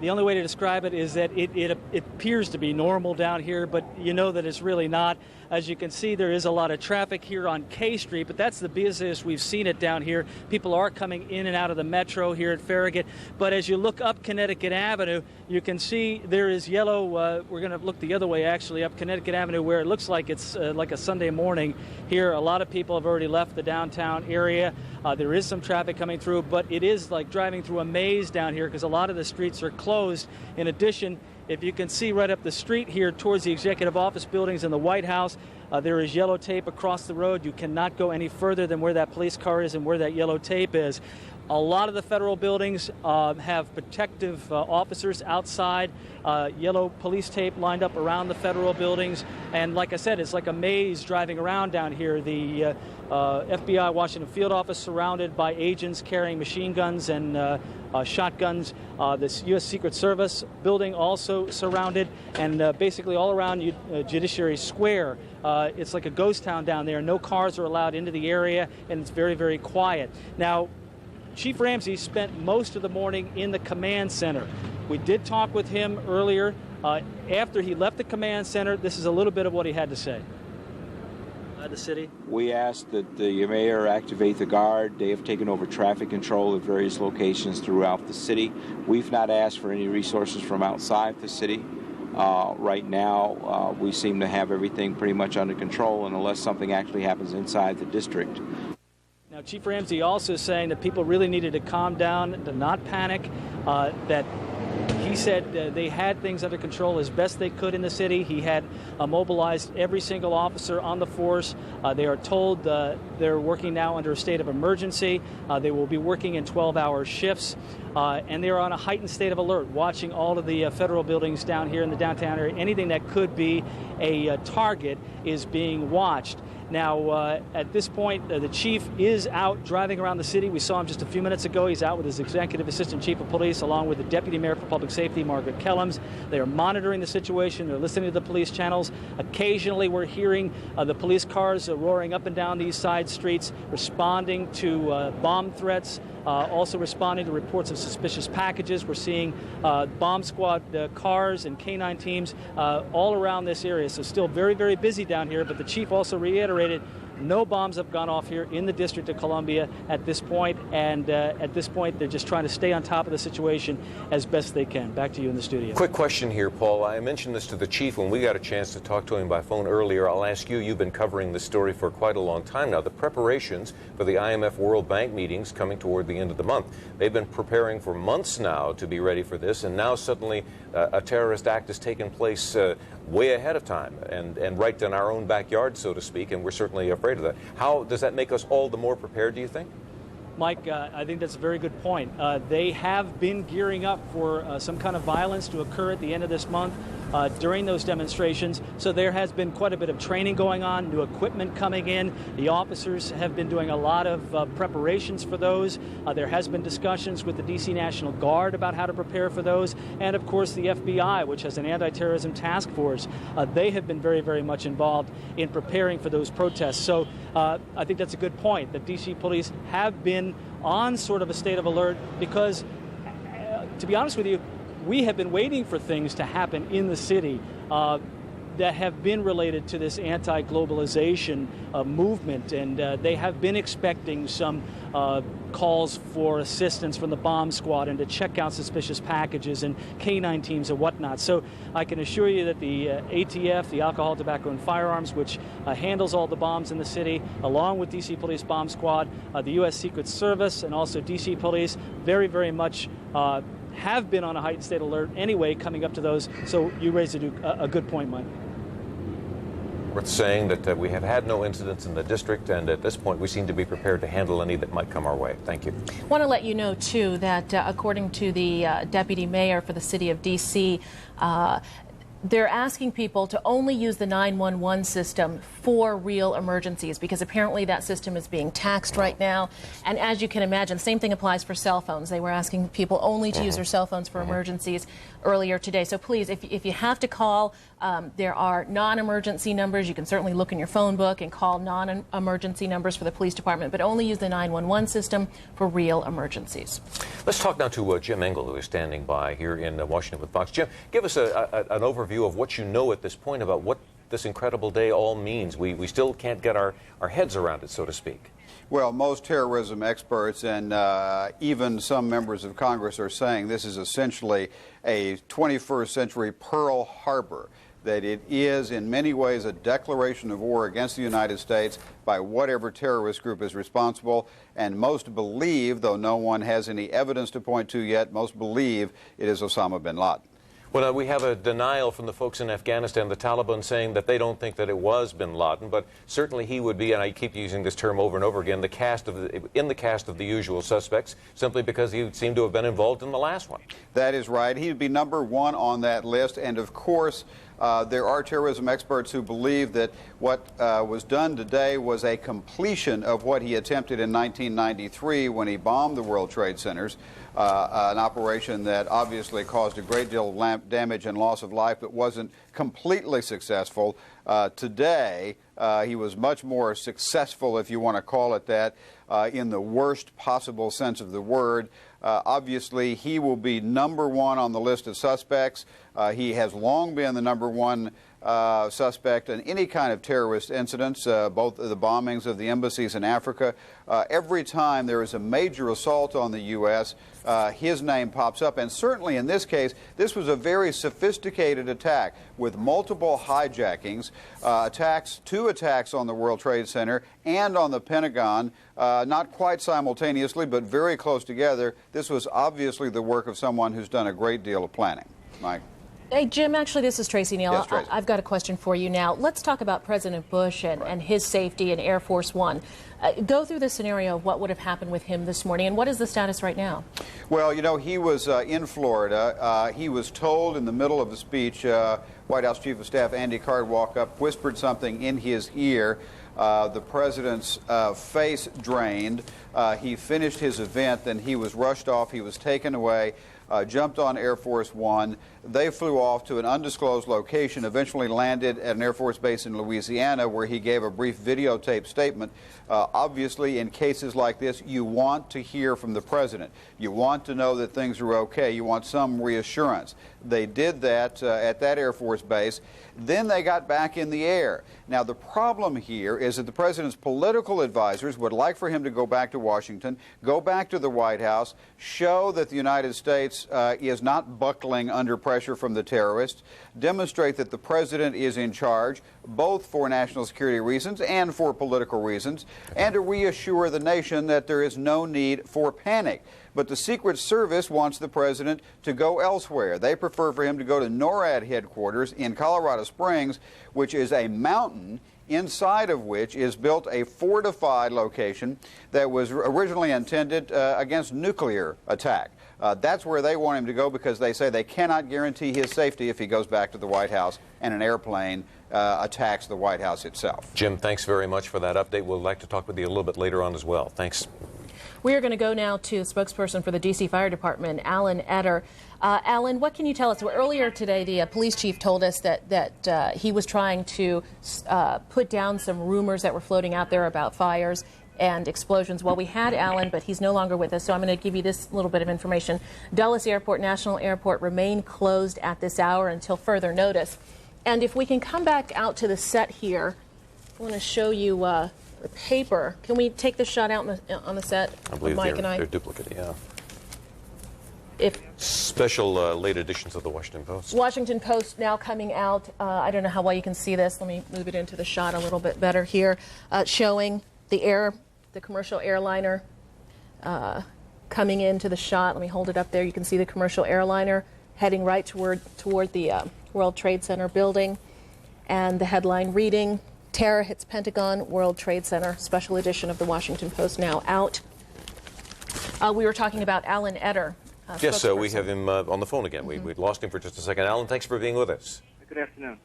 the only way to describe it is that it appears to be normal down here, but you know that it's really not. As you can see, there is a lot of traffic here on K Street, but that's the busiest we've seen it down here. People are coming in and out of the metro here at Farragut. But as you look up Connecticut Avenue, you can see there is yellow. We're going to look the other way, actually, up Connecticut Avenue, where it looks like it's like a Sunday morning here. A lot of people have already left the downtown area. There is some traffic coming through, but it is like driving through a maze down here because a lot of the streets are closed. In addition, if you can see right up the street here towards the executive office buildings and the White House, there is yellow tape across the road. You cannot go any further than where that police car is and where that yellow tape is. A lot of the federal buildings have protective officers outside, yellow police tape lined up around the federal buildings. And like I said, it's like a maze driving around down here. The FBI Washington field office surrounded by agents carrying machine guns and shotguns. This U.S. Secret Service building also surrounded, and basically all around Judiciary Square. It's like a ghost town down there. No cars are allowed into the area, and it's very, very quiet. Now, Chief Ramsey spent most of the morning in the command center. We did talk with him earlier. After he left the command center, this is a little bit of what he had to say. The city. We asked that the mayor activate the guard. They have taken over traffic control at various locations throughout the city. We've not asked for any resources from outside the city. Right now, we seem to have everything pretty much under control, and unless something actually happens inside the district. Now, Chief Ramsey also saying that people really needed to calm down, to not panic, that he said they had things under control as best they could in the city. He had mobilized every single officer on the force. They are told they're working now under a state of emergency. They will be working in 12-hour shifts. And they're on a heightened state of alert, watching all of the federal buildings down here in the downtown area. Anything that could be a target is being watched. Now, at this point, the chief is out driving around the city. We saw him just a few minutes ago. He's out with his executive assistant chief of police, along with the deputy mayor for public safety, Margaret Kellums. They are monitoring the situation. They're listening to the police channels. Occasionally, we're hearing the police cars roaring up and down these side streets, responding to bomb threats. Also responding to reports of suspicious packages. We're seeing bomb squad cars and K-9 teams all around this area. So still very, very busy down here, but the chief also reiterated no bombs have gone off here in the District of Columbia at this point, and at this point they're just trying to stay on top of the situation as best they can. Back to you in the studio. Quick question here, Paul. I mentioned this to the chief when we got a chance to talk to him by phone earlier. I'll ask you, you've been covering this story for quite a long time now. The preparations for the IMF World Bank meetings coming toward the end of the month. They've been preparing for months now to be ready for this, and now suddenly a terrorist act has taken place way ahead of time and right in our own backyard, so to speak, and we're certainly afraid of that. How does that make us all the more prepared, do you think? Mike, I think that's a very good point. They have been gearing up for some kind of violence to occur at the end of this month during those demonstrations. So there has been quite a bit of training going on, new equipment coming in. The officers have been doing a lot of preparations for those. There has been discussions with the D.C. National Guard about how to prepare for those. And, of course, the FBI, which has an anti-terrorism task force. They have been very, very much involved in preparing for those protests. So I think that's a good point, that D.C. police have been on sort of a state of alert because, to be honest with you, we have been waiting for things to happen in the city that have been related to this anti-globalization movement, and they have been expecting some calls for assistance from the bomb squad and to check out suspicious packages and K-9 teams and whatnot. So I can assure you that the ATF, the Alcohol, Tobacco, and Firearms, which handles all the bombs in the city, along with D.C. Police Bomb Squad, the U.S. Secret Service, and also D.C. Police, very, very much have been on a heightened state alert anyway coming up to those. So you raised a good point, Mike. Worth saying that we have had no incidents in the district, and at this point we seem to be prepared to handle any that might come our way. Thank you. I want to let you know, too, that according to the deputy mayor for the city of D.C., they're asking people to only use the 911 system for real emergencies because apparently that system is being taxed right now. And as you can imagine, the same thing applies for cell phones. They were asking people only to use their cell phones for emergencies earlier today. So please, if you have to call, there are non-emergency numbers. You can certainly look in your phone book and call non-emergency numbers for the police department, but only use the 911 system for real emergencies. Let's talk now to Jim Engel, who is standing by here in Washington with Fox. Jim, give us an overview of what you know at this point about what this incredible day all means. We still can't get our heads around it, so to speak. Well, most terrorism experts and even some members of Congress are saying this is essentially a 21st century Pearl Harbor, that it is in many ways a declaration of war against the United States by whatever terrorist group is responsible. And most believe, though no one has any evidence to point to yet, most believe it is Osama bin Laden. Well, we have a denial from the folks in Afghanistan, the Taliban, saying that they don't think that it was bin Laden, but certainly he would be, and I keep using this term over and over again, in the cast of the usual suspects, simply because he seemed to have been involved in the last one. That is right. He would be number one on that list, and of course, there are terrorism experts who believe that what was done today was a completion of what he attempted in 1993 when he bombed the World Trade Centers, an operation that obviously caused a great deal of damage and loss of life, but wasn't completely successful. Today, he was much more successful, if you want to call it that, in the worst possible sense of the word. Obviously, he will be number one on the list of suspects. He has long been the number one suspect in any kind of terrorist incidents, both the bombings of the embassies in Africa. Every time there is a major assault on the U.S., his name pops up. And certainly in this case, this was a very sophisticated attack with multiple hijackings, two attacks on the World Trade Center and on the Pentagon, not quite simultaneously, but very close together. This was obviously the work of someone who's done a great deal of planning. Mike? Hey, Jim, actually, this is Tracy Neal. Yes, Tracy. I've got a question for you now. Let's talk about President Bush and his safety in Air Force One. Go through the scenario of what would have happened with him this morning, and what is the status right now? Well, you know, he was in Florida. He was told in the middle of the speech, White House Chief of Staff Andy Card walked up, whispered something in his ear. The president's face drained. He finished his event, then he was rushed off. He was taken away. Jumped on Air Force One. They flew off to an undisclosed location, eventually landed at an Air Force base in Louisiana, where he gave a brief videotape statement. Obviously, in cases like this, you want to hear from the president. You want to know that things are okay. You want some reassurance. They did that at that Air Force base. Then they got back in the air. Now, the problem here is that the president's political advisors would like for him to go back to Washington, go back to the White House, show that the United States is not buckling under pressure from the terrorists, demonstrate that the president is in charge, both for national security reasons and for political reasons, and to reassure the nation that there is no need for panic. But the Secret Service wants the president to go elsewhere. They prefer for him to go to NORAD headquarters in Colorado Springs, which is a mountain inside of which is built a fortified location that was originally intended against nuclear attack. That's where they want him to go because they say they cannot guarantee his safety if he goes back to the White House and an airplane attacks the White House itself. Jim, thanks very much for that update. We'd like to talk with you a little bit later on as well. Thanks. We are going to go now to the spokesperson for the D.C. Fire Department, Alan Etter. Alan, what can you tell us? Well, earlier today, the police chief told us that he was trying to put down some rumors that were floating out there about fires and explosions. Well, we had Alan, but he's no longer with us, so I'm going to give you this little bit of information. Dulles Airport, National Airport, remain closed at this hour until further notice. And if we can come back out to the set here, I want to show you the paper. Can we take this shot out on the set? I believe Mike and I? they're duplicate, yeah. If special late editions of the Washington Post. Washington Post now coming out. I don't know how well you can see this. Let me move it into the shot a little bit better here, showing the commercial airliner coming into the shot. Let me hold it up there. You can see the commercial airliner heading right toward the World Trade Center building, and the headline reading, "Terror Hits Pentagon, World Trade Center." Special edition of the Washington Post now out. We were talking about Alan Etter. Yes, so we have him on the phone again. We lost him for just a second. Alan, thanks for being with us. Good afternoon.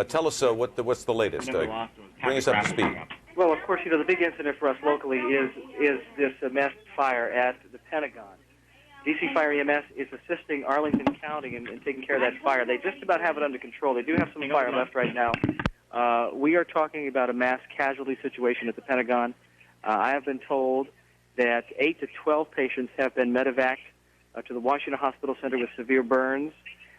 Tell us what's the latest. Bring us up to speed. Well, of course, the big incident for us locally is this mass fire at the Pentagon. D.C. Fire EMS is assisting Arlington County in taking care of that fire. They just about have it under control. They do have some fire left right now. We are talking about a mass casualty situation at the Pentagon. I have been told that 8 to 12 patients have been medevaced to the Washington Hospital Center with severe burns.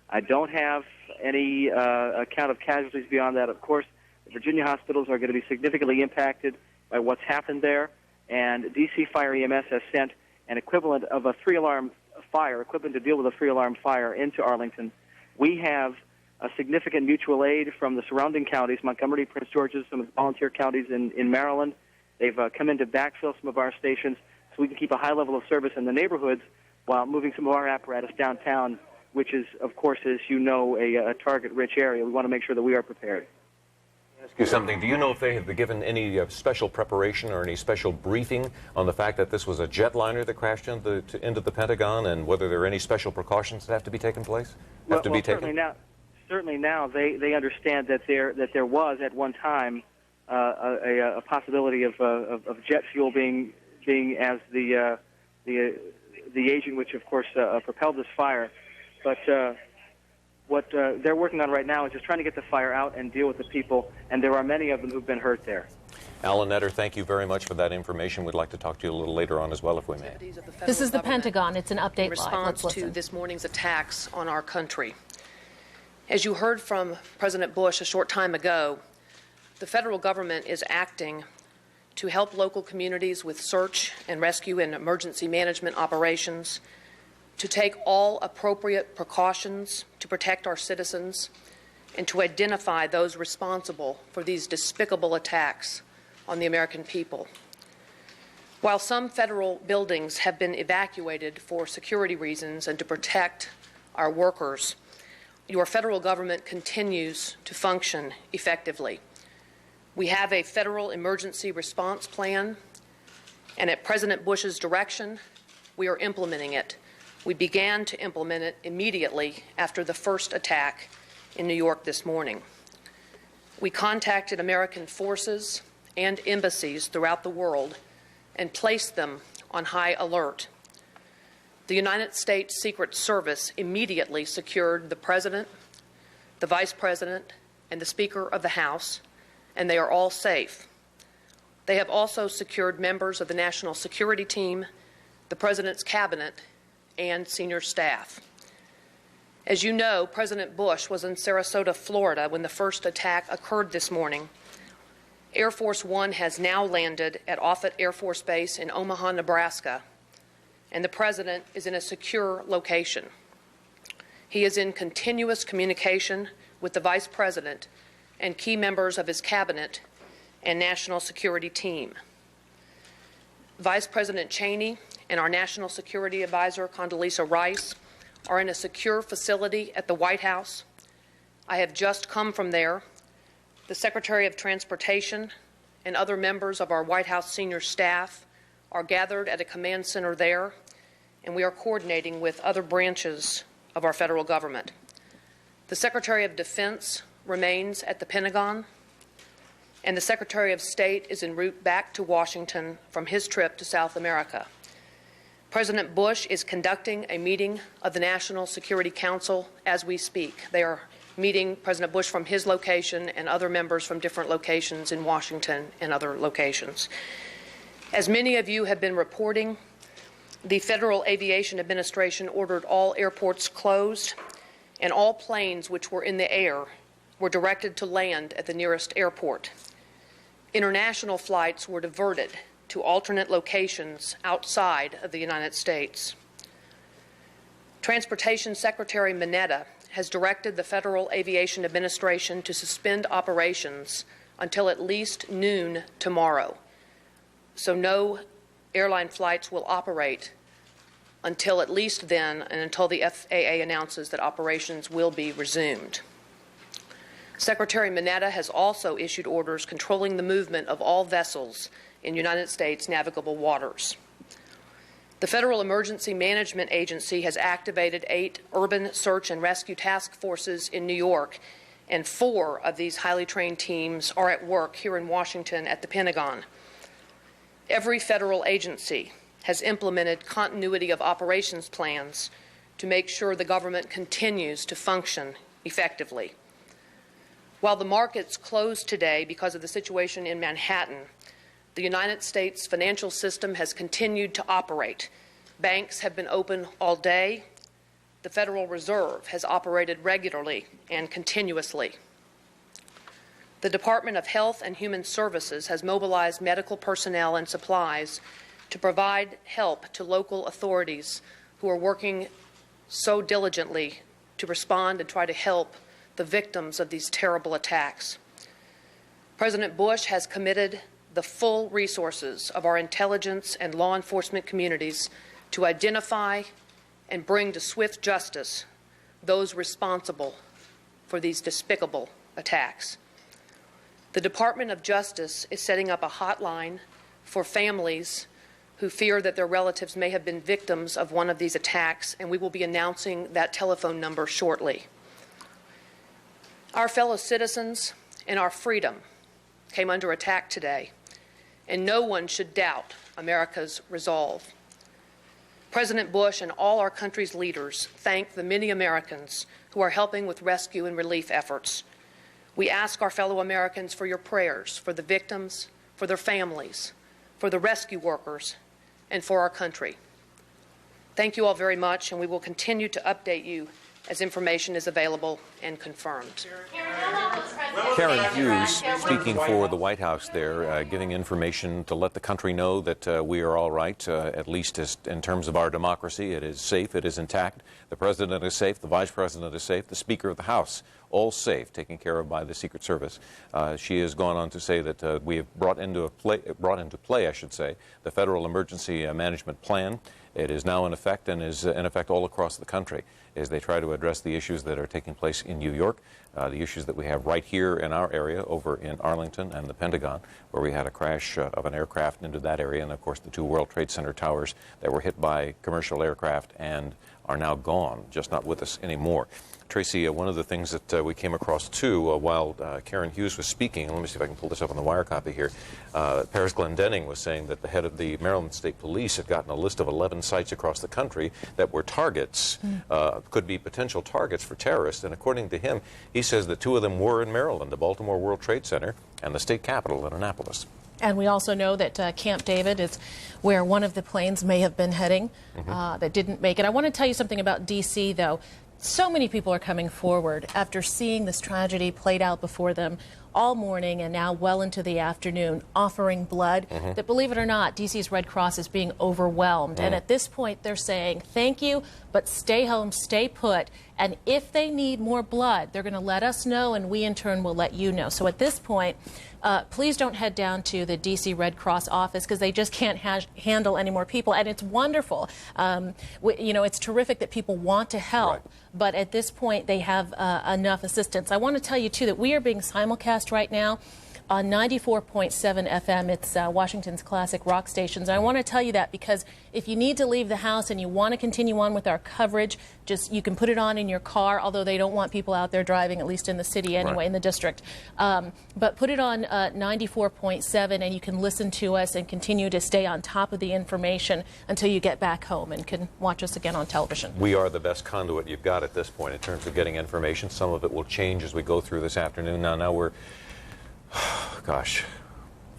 I don't have any account of casualties beyond that. Of course, the Virginia hospitals are going to be significantly impacted by what's happened there, and D.C. Fire EMS has sent an equivalent of a 3-alarm fire, equipment to deal with a 3-alarm fire into Arlington. We have a significant mutual aid from the surrounding counties, Montgomery, Prince George's, some of the volunteer counties in Maryland. They've come in to backfill some of our stations so we can keep a high level of service in the neighborhoods while moving some of our apparatus downtown, which is, of course, as you know, a target-rich area. We want to make sure that we are prepared. Ask you something. Do you know if they have given any special preparation or any special briefing on the fact that this was a jetliner that crashed into the Pentagon, and whether there are any special precautions that have to be taken place? Certainly now they understand that there was at one time a possibility of jet fuel being as the agent which, of course, propelled this fire. But what they're working on right now is just trying to get the fire out and deal with the people, and there are many of them who've been hurt there. Alan Etter, thank you very much for that information. We'd like to talk to you a little later on as well, if we may. This is the Pentagon. It's an update in response to this morning's attacks on our country. As you heard from President Bush a short time ago, the federal government is acting to help local communities with search and rescue and emergency management operations, to take all appropriate precautions to protect our citizens, and to identify those responsible for these despicable attacks on the American people. While some federal buildings have been evacuated for security reasons and to protect our workers, your federal government continues to function effectively. We have a federal emergency response plan, and at President Bush's direction, we are implementing it. We began to implement it immediately after the first attack in New York this morning. We contacted American forces and embassies throughout the world and placed them on high alert. The United States Secret Service immediately secured the President, the Vice President, and the Speaker of the House, and they are all safe. They have also secured members of the National Security Team, the President's Cabinet, and senior staff. As you know, President Bush was in Sarasota, Florida, when the first attack occurred this morning. Air Force One has now landed at Offutt Air Force Base in Omaha, Nebraska, and the President is in a secure location. He is in continuous communication with the Vice President and key members of his Cabinet and National Security Team. Vice President Cheney and our National Security Advisor, Condoleezza Rice, are in a secure facility at the White House. I have just come from there. The Secretary of Transportation and other members of our White House senior staff are gathered at a command center there, and we are coordinating with other branches of our federal government. The Secretary of Defense remains at the Pentagon, and the Secretary of State is en route back to Washington from his trip to South America. President Bush is conducting a meeting of the National Security Council as we speak. They are meeting President Bush from his location and other members from different locations in Washington and other locations. As many of you have been reporting, the Federal Aviation Administration ordered all airports closed, and all planes which were in the air were directed to land at the nearest airport. International flights were diverted to alternate locations outside of the United States. Transportation Secretary Mineta has directed the Federal Aviation Administration to suspend operations until at least noon tomorrow. So no airline flights will operate until at least then and until the FAA announces that operations will be resumed. Secretary Mineta has also issued orders controlling the movement of all vessels in United States navigable waters. The Federal Emergency Management Agency has activated 8 urban search and rescue task forces in New York, and 4 of these highly trained teams are at work here in Washington at the Pentagon. Every federal agency has implemented continuity of operations plans to make sure the government continues to function effectively. While the markets closed today because of the situation in Manhattan, the United States financial system has continued to operate. Banks have been open all day. The Federal Reserve has operated regularly and continuously. The Department of Health and Human Services has mobilized medical personnel and supplies to provide help to local authorities who are working so diligently to respond and try to help the victims of these terrible attacks. President Bush has committed the full resources of our intelligence and law enforcement communities to identify and bring to swift justice those responsible for these despicable attacks. The Department of Justice is setting up a hotline for families who fear that their relatives may have been victims of one of these attacks, and we will be announcing that telephone number shortly. Our fellow citizens and our freedom came under attack today, and no one should doubt America's resolve. President Bush and all our country's leaders thank the many Americans who are helping with rescue and relief efforts. We ask our fellow Americans for your prayers for the victims, for their families, for the rescue workers, and for our country. Thank you all very much, and we will continue to update you as information is available and confirmed. Karen Hughes, speaking for the White House there, giving information to let the country know that we are all right, at least in terms of our democracy. It is safe, it is intact. The President is safe, the Vice President is safe, the Speaker of the House, all safe, taken care of by the Secret Service. She has gone on to say that we have brought into play, I should say, the Federal Emergency Management Plan. It is now in effect and is in effect all across the country as they try to address the issues that are taking place in New York, the issues that we have right here in our area over in Arlington and the Pentagon, where we had a crash of an aircraft into that area, and of course the 2 World Trade Center towers that were hit by commercial aircraft and are now gone, just not with us anymore. Tracy, one of the things that we came across too while Karen Hughes was speaking, and let me see if I can pull this up on the wire copy here, Paris Glendenning was saying that the head of the Maryland State Police had gotten a list of 11 sites across the country that were targets, could be potential targets for terrorists, and according to him, he says that 2 of them were in Maryland, the Baltimore World Trade Center and the state capitol in Annapolis. And we also know that Camp David is where one of the planes may have been heading that didn't make it. I want to tell you something about D.C., though. So many people are coming forward after seeing this tragedy played out before them all morning and now well into the afternoon, offering blood. That, believe it or not, D.C.'s Red Cross is being overwhelmed. And at this point, they're saying, thank you, but stay home, stay put, and if they need more blood, they're going to let us know, and we in turn will let you know. So at this point, please don't head down to the D.C. Red Cross office because they just can't handle any more people. And it's wonderful. It's terrific that people want to help. Right. But at this point, they have enough assistance. I want to tell you, too, that we are being simulcast right now on 94.7 FM. It's Washington's classic rock stations. And I want to tell you that because if you need to leave the house and you want to continue on with our coverage, you can put it on in your car, although they don't want people out there driving, at least in the city anyway, right. In the district. But put it on 94.7 and you can listen to us and continue to stay on top of the information until you get back home and can watch us again on television. We are the best conduit you've got at this point in terms of getting information. Some of it will change as we go through this afternoon. Now we're gosh,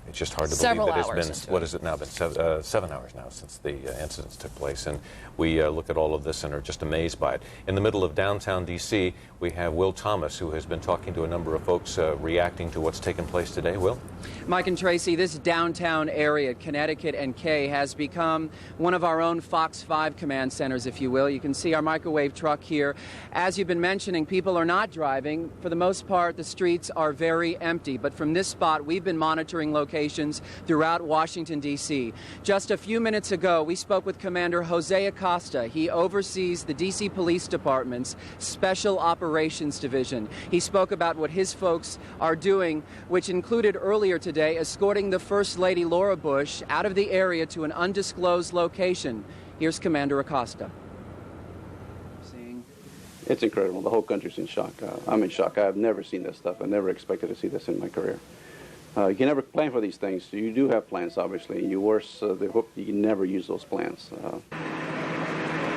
it's just hard to believe that it's been, what has it now been, 7 hours now since the incidents took place. And we look at all of this and are just amazed by it. In the middle of downtown D.C., we have Will Thomas, who has been talking to a number of folks reacting to what's taken place today. Will? Mike and Tracy, this downtown area, Connecticut and Kay, has become one of our own Fox 5 command centers, if you will. You can see our microwave truck here. As you've been mentioning, people are not driving. For the most part, the streets are very empty. But from this spot, we've been monitoring locations throughout Washington, D.C. Just a few minutes ago, we spoke with Commander Jose Acosta. He oversees the D.C. Police Department's Special Operations Division. He spoke about what his folks are doing, which included earlier today escorting the First Lady Laura Bush out of the area to an undisclosed location. Here's Commander Acosta. It's incredible. The whole country's in shock. I'm in shock. I've never seen this stuff. I never expected to see this in my career. You can never plan for these things. You do have plans, obviously. You hope you can never use those plans.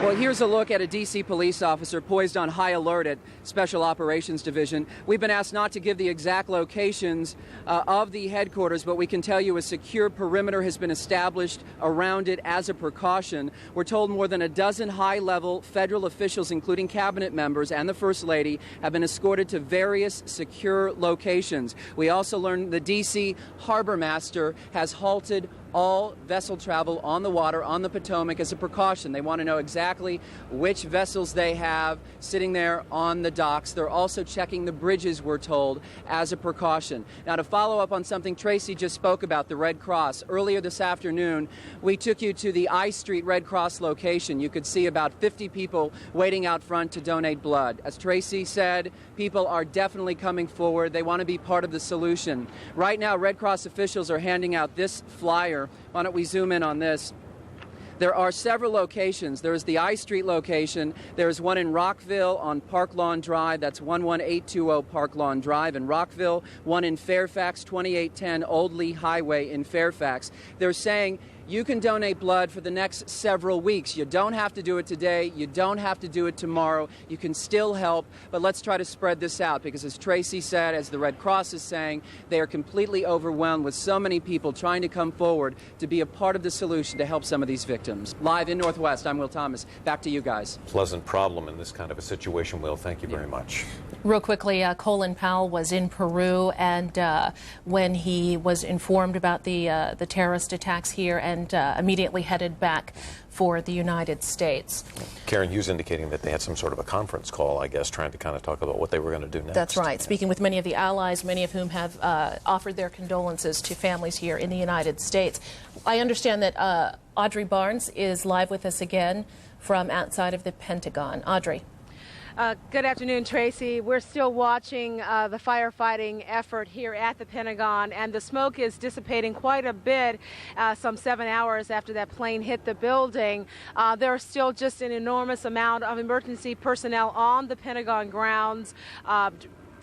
Well, here's a look at a D.C. police officer poised on high alert at Special Operations Division. We've been asked not to give the exact locations of the headquarters, but we can tell you a secure perimeter has been established around it as a precaution. We're told more than a dozen high-level federal officials, including cabinet members and the First Lady, have been escorted to various secure locations. We also learned the D.C. Harbor Master has halted all vessel travel on the water on the Potomac as a precaution. They want to know exactly which vessels they have sitting there on the docks. They're also checking the bridges, we're told, as a precaution. Now, to follow up on something Tracy just spoke about, the Red Cross. Earlier this afternoon, we took you to the I Street Red Cross location. You could see about 50 people waiting out front to donate blood. As Tracy said, people are definitely coming forward. They want to be part of the solution. Right now, Red Cross officials are handing out this flyer. Why don't we zoom in on this? There are several locations. There's the I Street location. There's one in Rockville on Park Lawn Drive. That's 11820 Park Lawn Drive in Rockville. One in Fairfax, 2810 Old Lee Highway in Fairfax. They're saying you can donate blood for the next several weeks. You don't have to do it today. You don't have to do it tomorrow. You can still help, but let's try to spread this out because, as Tracy said, as the Red Cross is saying, they are completely overwhelmed with so many people trying to come forward to be a part of the solution to help some of these victims. Live in Northwest, I'm Will Thomas. Back to you guys. Pleasant problem in this kind of a situation, Will. Thank you very much. Real quickly, Colin Powell was in Peru, and when he was informed about the terrorist attacks here, and immediately headed back for the United States. Karen Hughes indicating that they had some sort of a conference call, I guess, trying to kind of talk about what they were going to do next. That's right. Speaking with many of the allies, many of whom have offered their condolences to families here in the United States. I understand that Audrey Barnes is live with us again from outside of the Pentagon. Audrey. Good afternoon, Tracy. We're still watching the firefighting effort here at the Pentagon, and the smoke is dissipating quite a bit some 7 hours after that plane hit the building. There are still just an enormous amount of emergency personnel on the Pentagon grounds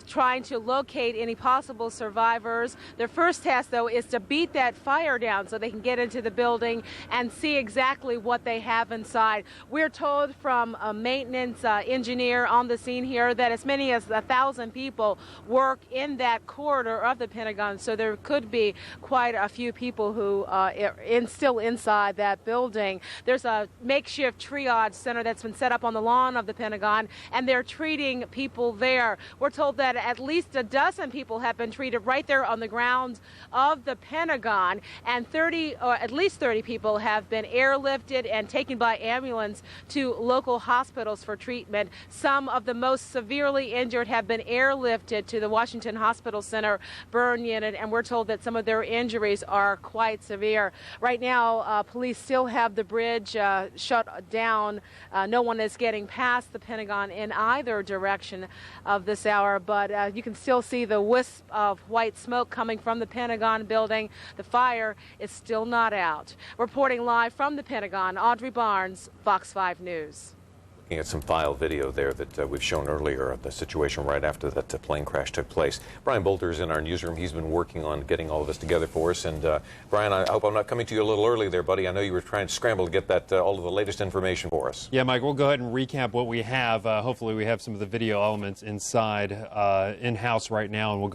trying to locate any possible survivors. Their first task, though, is to beat that fire down so they can get into the building and see exactly what they have inside. We're told from a maintenance engineer on the scene here that as many as 1,000 people work in that corridor of the Pentagon, so there could be quite a few people who are still inside that building. There's a makeshift triage center that's been set up on the lawn of the Pentagon, and they're treating people there. We're told that that at least a dozen people have been treated right there on the grounds of the Pentagon, and at least 30 people have been airlifted and taken by ambulance to local hospitals for treatment. Some of the most severely injured have been airlifted to the Washington Hospital Center burn unit, and we're told that some of their injuries are quite severe. Right now, police still have the bridge shut down. No one is getting past the Pentagon in either direction of this hour, but you can still see the wisp of white smoke coming from the Pentagon building. The fire is still not out. Reporting live from the Pentagon, Audrey Barnes, Fox 5 News. Looking at some file video there that we've shown earlier of the situation right after that plane crash took place. Brian Bolter is in our newsroom. He's been working on getting all of this together for us. And Brian, I hope I'm not coming to you a little early there, buddy. I know you were trying to scramble to get that all of the latest information for us. Yeah, Mike, we'll go ahead and recap what we have. Hopefully we have some of the video elements inside in-house right now, and we'll go